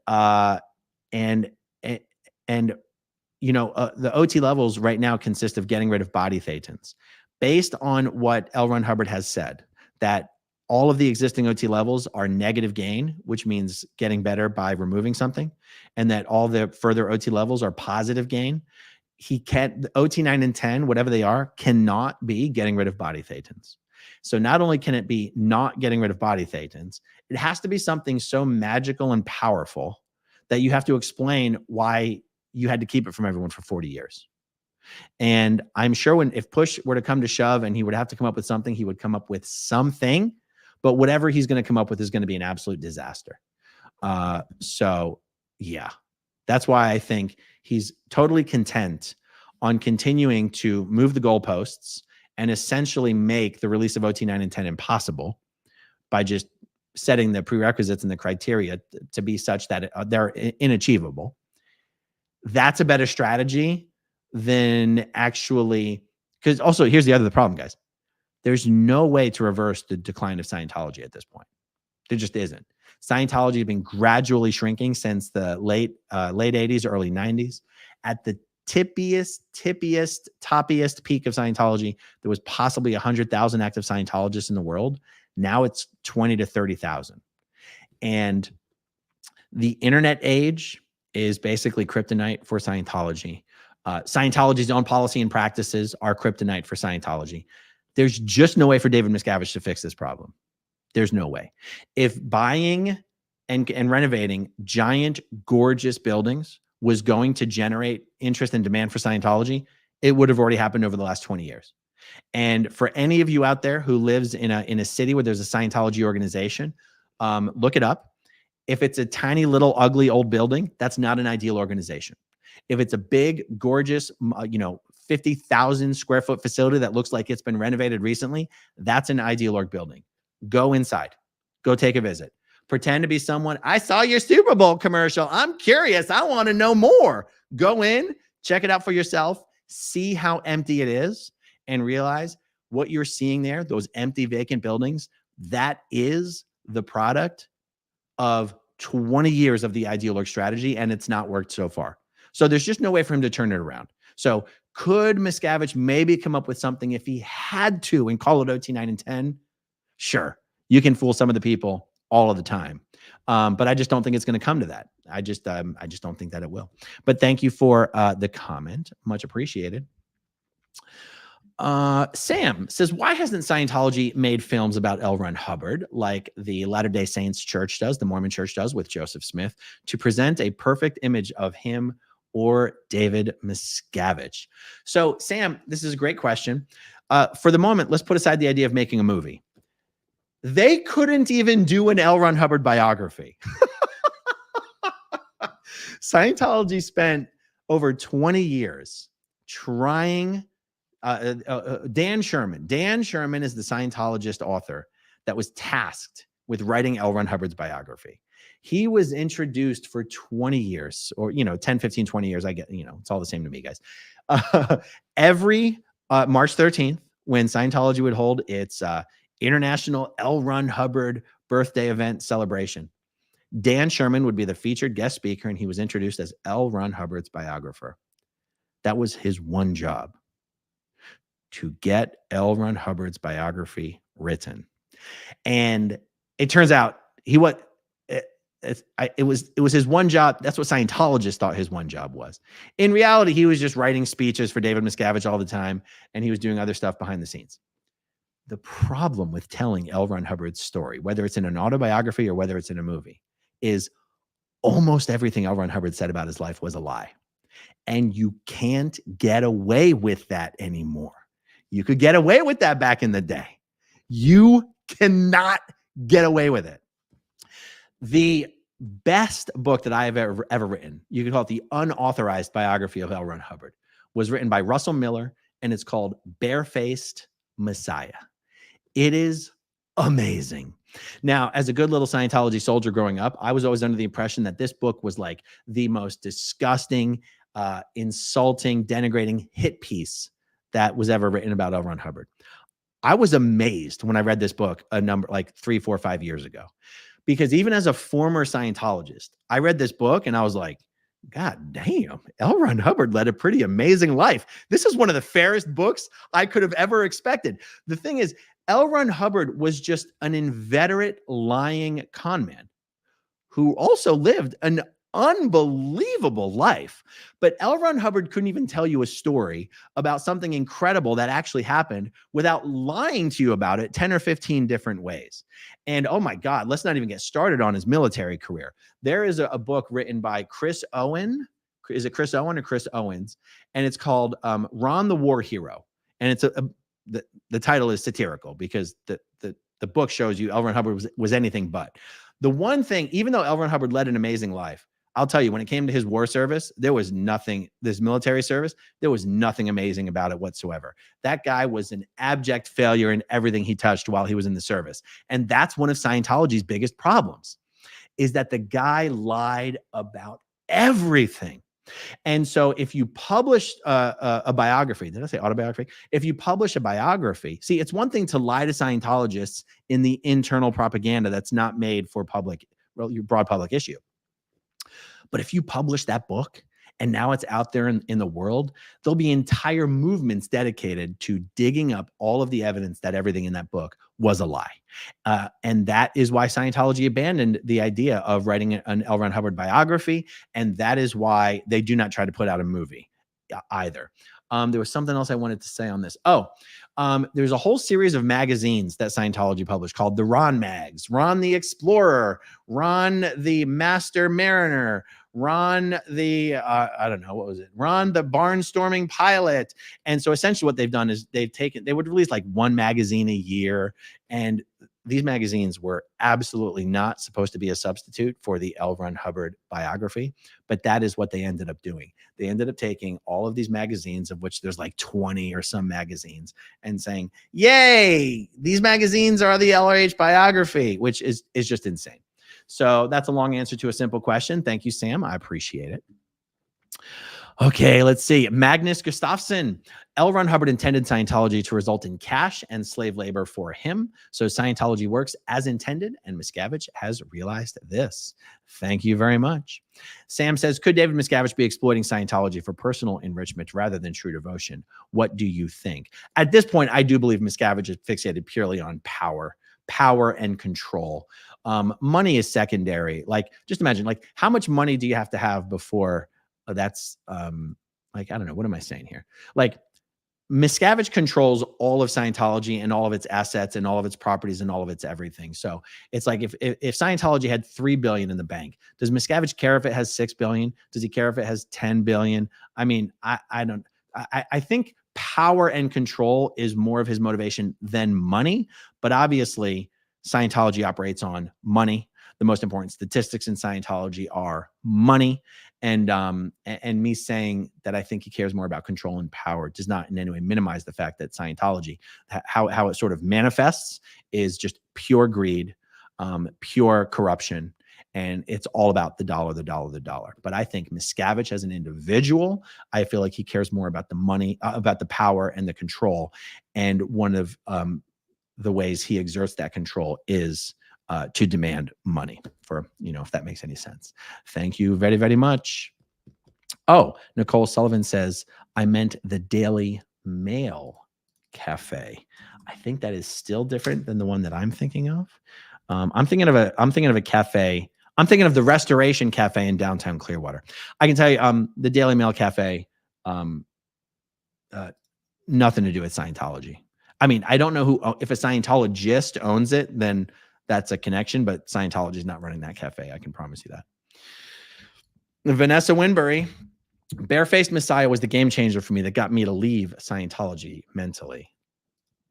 you know, the OT levels right now consist of getting rid of body thetans. Based on what L. Ron Hubbard has said, that all of the existing OT levels are negative gain, which means getting better by removing something, and that all the further OT levels are positive gain. He can't, the OT 9 and 10, whatever they are, cannot be getting rid of body thetans. So not only can it be not getting rid of body thetans, it has to be something so magical and powerful that you have to explain why you had to keep it from everyone for 40 years. And I'm sure if push were to come to shove and he would have to come up with something, he would come up with something. But whatever he's going to come up with is going to be an absolute disaster. So, yeah, that's why I think he's totally content on continuing to move the goalposts and essentially make the release of OT 9 and 10 impossible by just setting the prerequisites and the criteria to be such that they're inachievable. That's a better strategy than actually, because also here's the problem, guys. There's no way to reverse the decline of Scientology at this point. There just isn't. Scientology has been gradually shrinking since the late 80s, early 90s. At the toppiest peak of Scientology, there was possibly 100,000 active Scientologists in the world. Now it's 20 to 30,000. And the internet age is basically kryptonite for Scientology. Scientology's own policy and practices are kryptonite for Scientology. There's just no way for David Miscavige to fix this problem. There's no way. If buying and renovating giant, gorgeous buildings was going to generate interest and demand for Scientology, it would have already happened over the last 20 years. And for any of you out there who lives in a city where there's a Scientology organization, look it up. If it's a tiny little ugly old building, that's not an ideal organization. If it's a big, gorgeous, 50,000 square foot facility that looks like it's been renovated recently, that's an ideal org building. Go inside. Go take a visit. Pretend to be someone. I saw your Super Bowl commercial. I'm curious. I want to know more. Go in, check it out for yourself, see how empty it is, and realize what you're seeing there, those empty, vacant buildings, that is the product of 20 years of the ideal org strategy, and it's not worked so far. So there's just no way for him to turn it around. So could Miscavige maybe come up with something if he had to and call it OT 9 and 10? Sure. You can fool some of the people all of the time. But I just don't think it's going to come to that. I just don't think that it will. But thank you for the comment. Much appreciated. Sam says, why hasn't Scientology made films about L. Ron Hubbard like the Latter-day Saints Church does, the Mormon Church does with Joseph Smith, to present a perfect image of him or David Miscavige? So, Sam, this is a great question. For the moment, let's put aside the idea of making a movie. They couldn't even do an L. Ron Hubbard biography. Scientology spent over 20 years trying. Dan Sherman. Dan Sherman is the Scientologist author that was tasked with writing L. Ron Hubbard's biography. He was introduced for 20 years or, 10, 15, 20 years. I get, it's all the same to me, guys. Every March 13th, when Scientology would hold its International L. Ron Hubbard birthday event celebration, Dan Sherman would be the featured guest speaker, and he was introduced as L. Ron Hubbard's biographer. That was his one job, to get L. Ron Hubbard's biography written. And it turns out it was his one job. That's what Scientologists thought his one job was. In reality, he was just writing speeches for David Miscavige all the time, and he was doing other stuff behind the scenes. The problem with telling L. Ron Hubbard's story, whether it's in an autobiography or whether it's in a movie, is almost everything L. Ron Hubbard said about his life was a lie. And you can't get away with that anymore. You could get away with that back in the day. You cannot get away with it. The best book that I have ever written, you could call it the unauthorized biography of L. Ron Hubbard, was written by Russell Miller, and it's called Barefaced Messiah. It is amazing. Now, as a good little Scientology soldier growing up, I was always under the impression that this book was like the most disgusting, insulting, denigrating hit piece that was ever written about L. Ron Hubbard. I was amazed when I read this book like 3, 4, 5 years ago, because even as a former Scientologist, I read this book and I was like, God damn, L. Ron Hubbard led a pretty amazing life. This is one of the fairest books I could have ever expected. The thing is, L. Ron Hubbard was just an inveterate lying con man who also lived an unbelievable life. But L. Ron Hubbard couldn't even tell you a story about something incredible that actually happened without lying to you about it 10 or 15 different ways. And oh my God, let's not even get started on his military career. There is a book written by Chris Owen. Is it Chris Owen or Chris Owens? And it's called Ron the War Hero. And it's the title is satirical because the book shows you L. Ron Hubbard was anything but. The one thing, even though L. Ron Hubbard led an amazing life, I'll tell you, when it came to his war service, there was nothing, this military service, there was nothing amazing about it whatsoever. That guy was an abject failure in everything he touched while he was in the service. And that's one of Scientology's biggest problems, is that the guy lied about everything. And so if you publish a biography, did I say autobiography? If you publish a biography, see, it's one thing to lie to Scientologists in the internal propaganda that's not made for public, broad public issue. But if you publish that book and now it's out there in the world, there'll be entire movements dedicated to digging up all of the evidence that everything in that book was a lie. And that is why Scientology abandoned the idea of writing an L. Ron Hubbard biography. And that is why they do not try to put out a movie either. There was something else I wanted to say on this. There's a whole series of magazines that Scientology published called the Ron Mags, Ron the Explorer, Ron the Master Mariner, Ron the, I don't know, what was it? Ron the Barnstorming Pilot. And so essentially what they've done is they would release like one magazine a year. And these magazines were absolutely not supposed to be a substitute for the L. Ron Hubbard biography, but that is what they ended up doing. They ended up taking all of these magazines, of which there's like 20 or some magazines, and saying, yay, these magazines are the LRH biography, which is just insane. So that's a long answer to a simple question. Thank you, Sam. I appreciate it. Okay, let's see. Magnus Gustafsson. L. Ron Hubbard intended Scientology to result in cash and slave labor for him. So Scientology works as intended, and Miscavige has realized this. Thank you very much. Sam says, could David Miscavige be exploiting Scientology for personal enrichment rather than true devotion? What do you think? At this point, I do believe Miscavige is fixated purely on power and control. Money is secondary. Like, just imagine, like, how much money do you have to have before that's like, I don't know, what am I saying here? Like, Miscavige controls all of Scientology and all of its assets and all of its properties and all of its everything. So it's like if Scientology had 3 billion in the bank, does Miscavige care if it has 6 billion? Does he care if it has 10 billion? I mean, I think power and control is more of his motivation than money, but obviously Scientology operates on money. The most important statistics in Scientology are money. And me saying that I think he cares more about control and power does not in any way minimize the fact that Scientology, how it sort of manifests, is just pure greed, pure corruption. And it's all about the dollar, the dollar, the dollar. But I think Miscavige as an individual, I feel like he cares more about the money, about the power and the control. And one of the ways he exerts that control is to demand money for, if that makes any sense. Thank you very, very much. Oh, Nicole Sullivan says, I meant the Daily Mail Cafe. I think that is still different than the one that I'm thinking of. I'm thinking of a cafe. I'm thinking of the Restoration Cafe in downtown Clearwater. I can tell you, the Daily Mail Cafe, nothing to do with Scientology. I mean, I don't know if a Scientologist owns it, then that's a connection, but Scientology is not running that cafe. I can promise you that. Vanessa Winbury, Barefaced Messiah was the game changer for me that got me to leave Scientology mentally.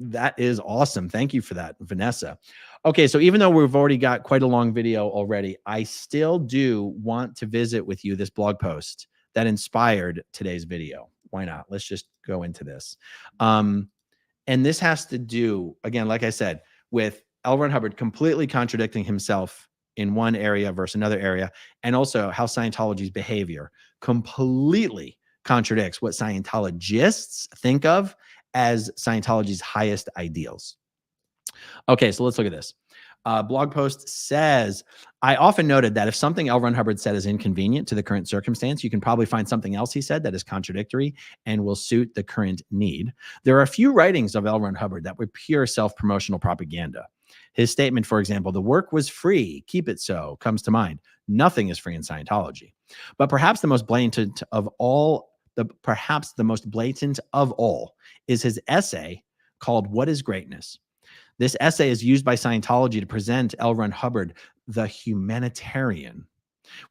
That is awesome. Thank you for that, Vanessa. Okay, so even though we've already got quite a long video already, I still do want to visit with you this blog post that inspired today's video. Why not? Let's just go into this. And this has to do, again, like I said, with L. Ron Hubbard completely contradicting himself in one area versus another area, and also how Scientology's behavior completely contradicts what Scientologists think of as Scientology's highest ideals. Okay, so let's look at this. Blog post says, I often noted that if something L. Ron Hubbard said is inconvenient to the current circumstance, you can probably find something else he said that is contradictory and will suit the current need. There are a few writings of L. Ron Hubbard that were pure self-promotional propaganda. His statement, for example, the work was free, keep it so, comes to mind. Nothing is free in Scientology. But perhaps the most blatant of all is his essay called What is Greatness? This essay is used by Scientology to present L. Ron Hubbard, the humanitarian,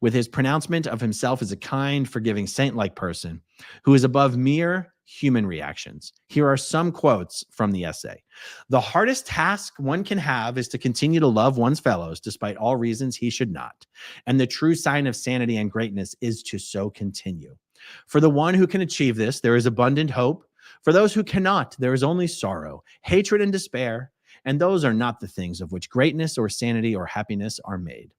with his pronouncement of himself as a kind, forgiving, saint-like person who is above mere human reactions. Here are some quotes from the essay. The hardest task one can have is to continue to love one's fellows despite all reasons he should not. And the true sign of sanity and greatness is to so continue. For the one who can achieve this, there is abundant hope. For those who cannot, there is only sorrow, hatred, and despair. And those are not the things of which greatness or sanity or happiness are made.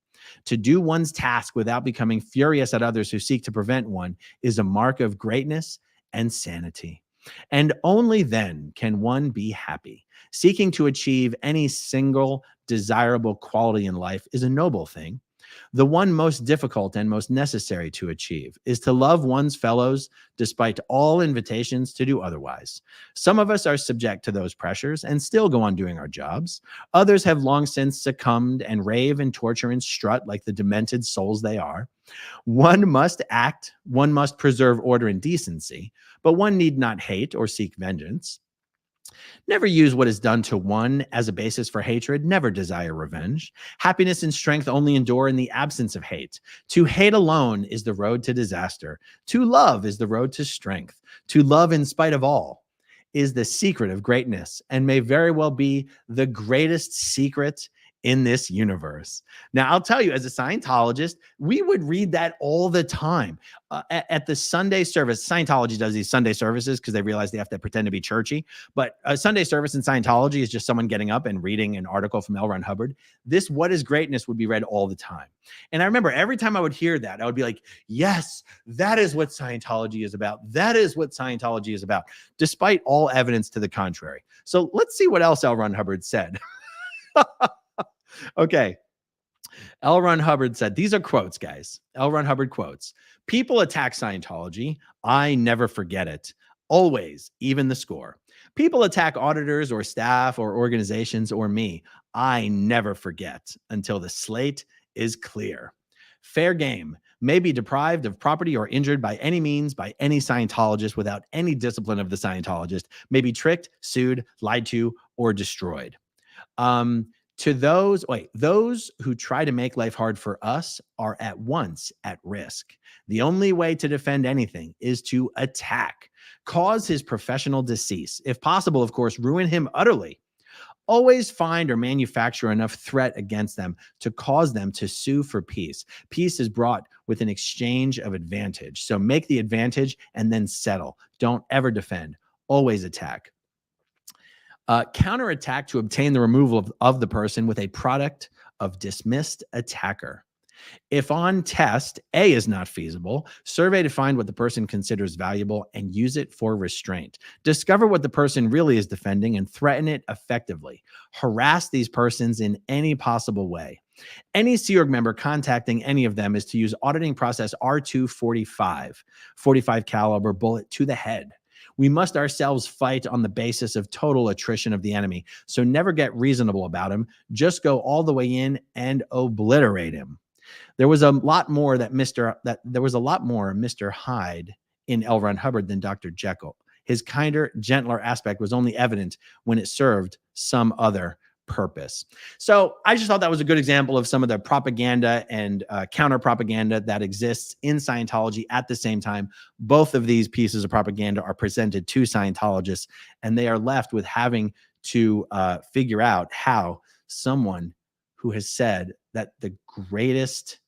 To do one's task without becoming furious at others who seek to prevent one is a mark of greatness and sanity. And only then can one be happy. Seeking to achieve any single desirable quality in life is a noble thing. The one most difficult and most necessary to achieve is to love one's fellows despite all invitations to do otherwise. Some of us are subject to those pressures and still go on doing our jobs. Others have long since succumbed and rave and torture and strut like the demented souls they are. One must act, one must preserve order and decency, but one need not hate or seek vengeance. Never use what is done to one as a basis for hatred. Never desire revenge. Happiness and strength only endure in the absence of hate. To hate alone is the road to disaster. To love is the road to strength. To love in spite of all is the secret of greatness and may very well be the greatest secret in this universe. Now, I'll tell you, as a Scientologist, we would read that all the time. At the Sunday service, Scientology does these Sunday services because they realize they have to pretend to be churchy. But a Sunday service in Scientology is just someone getting up and reading an article from L. Ron Hubbard. This What is Greatness would be read all the time. And I remember every time I would hear that, I would be like, yes, that is what Scientology is about. That is what Scientology is about, despite all evidence to the contrary. So let's see what else L. Ron Hubbard said. Okay. L. Ron Hubbard said, these are quotes, guys. L. Ron Hubbard quotes. People attack Scientology. I never forget it. Always, even the score. People attack auditors or staff or organizations or me. I never forget until the slate is clear. Fair game. may be deprived of property or injured by any means by any Scientologist without any discipline of the Scientologist, may be tricked, sued, lied to, or destroyed. To those who try to make life hard for us are at once at risk. The only way to defend anything is to attack, cause his professional decease. If possible, of course, ruin him utterly. Always find or manufacture enough threat against them to cause them to sue for peace. Peace is brought with an exchange of advantage. So make the advantage and then settle. Don't ever defend. Always attack. Counterattack to obtain the removal of the person with a product of dismissed attacker. If on test A is not feasible, survey to find what the person considers valuable and use it for restraint. Discover what the person really is defending and threaten it effectively. Harass these persons in any possible way. Any Sea Org member contacting any of them is to use auditing process R245, 45 caliber bullet to the head. We must ourselves fight on the basis of total attrition of the enemy. So never get reasonable about him. Just go all the way in and obliterate him. There was a lot more Mr. Hyde in L. Ron Hubbard than Dr. Jekyll. His kinder, gentler aspect was only evident when it served some other purpose. So I just thought that was a good example of some of the propaganda and counter propaganda that exists in Scientology at the same time. Both of these pieces of propaganda are presented to Scientologists, and they are left with having to figure out how someone who has said that the greatest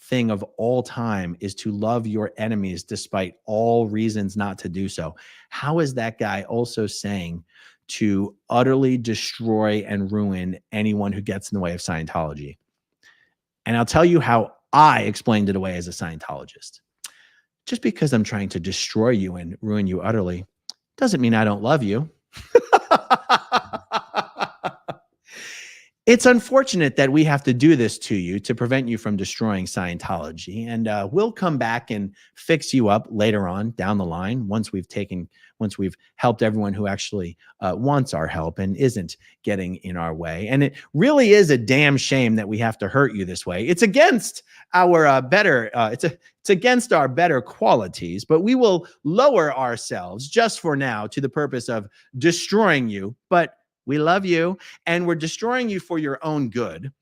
thing of all time is to love your enemies despite all reasons not to do so. How is that guy also saying to utterly destroy and ruin anyone who gets in the way of Scientology? And I'll tell you how I explained it away as a Scientologist. Just because I'm trying to destroy you and ruin you utterly doesn't mean I don't love you. It's unfortunate that we have to do this to you to prevent you from destroying Scientology. And we'll come back and fix you up later on down the line once we've helped everyone who actually wants our help and isn't getting in our way. And it really is a damn shame that we have to hurt you this way. It's against our it's against our better qualities, but we will lower ourselves just for now to the purpose of destroying you. But we love you, and we're destroying you for your own good,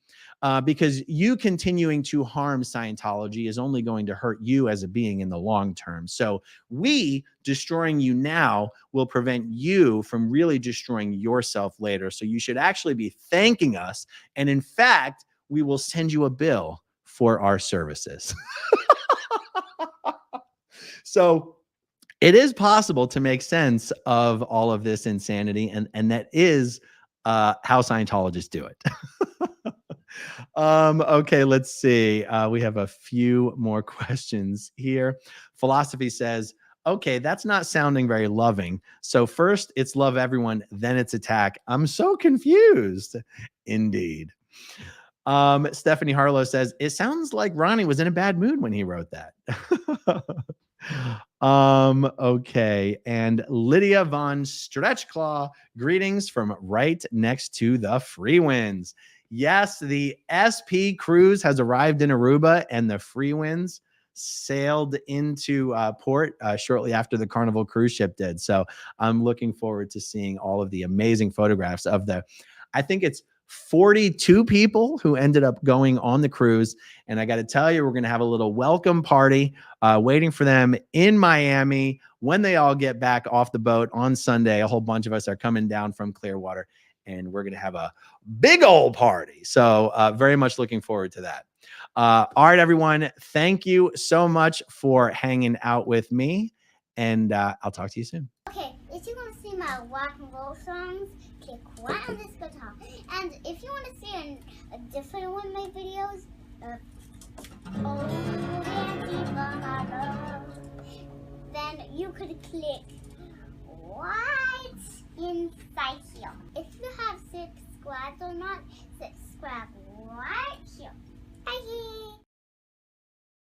because you continuing to harm Scientology is only going to hurt you as a being in the long term. So we destroying you now will prevent you from really destroying yourself later. So you should actually be thanking us. And in fact, we will send you a bill for our services. So it is possible to make sense of all of this insanity, and that is how Scientologists do it. Okay, let's see. We have a few more questions here. Philosophy says, okay, that's not sounding very loving. So first it's love everyone, then it's attack. I'm so confused. Indeed. Stephanie Harlow says, it sounds like Ronnie was in a bad mood when he wrote that. Okay. And Lydia von Stretchclaw, greetings from right next to the Freewinds. Yes, the SP cruise has arrived in Aruba, and the Freewinds sailed into port shortly after the Carnival cruise ship did. So I'm looking forward to seeing all of the amazing photographs of I think it's 42 people who ended up going on the cruise. And I got to tell you, we're going to have a little welcome party waiting for them in Miami when they all get back off the boat on Sunday. A whole bunch of us are coming down from Clearwater, and we're going to have a big old party. So very much looking forward to that. All right, everyone. Thank you so much for hanging out with me, and I'll talk to you soon. Okay, if you want to see my rock and roll songs, click right on this guitar. And if you want to see a different one of my videos, then you could click right inside here. If you have subscribed or not, subscribe right here. Bye.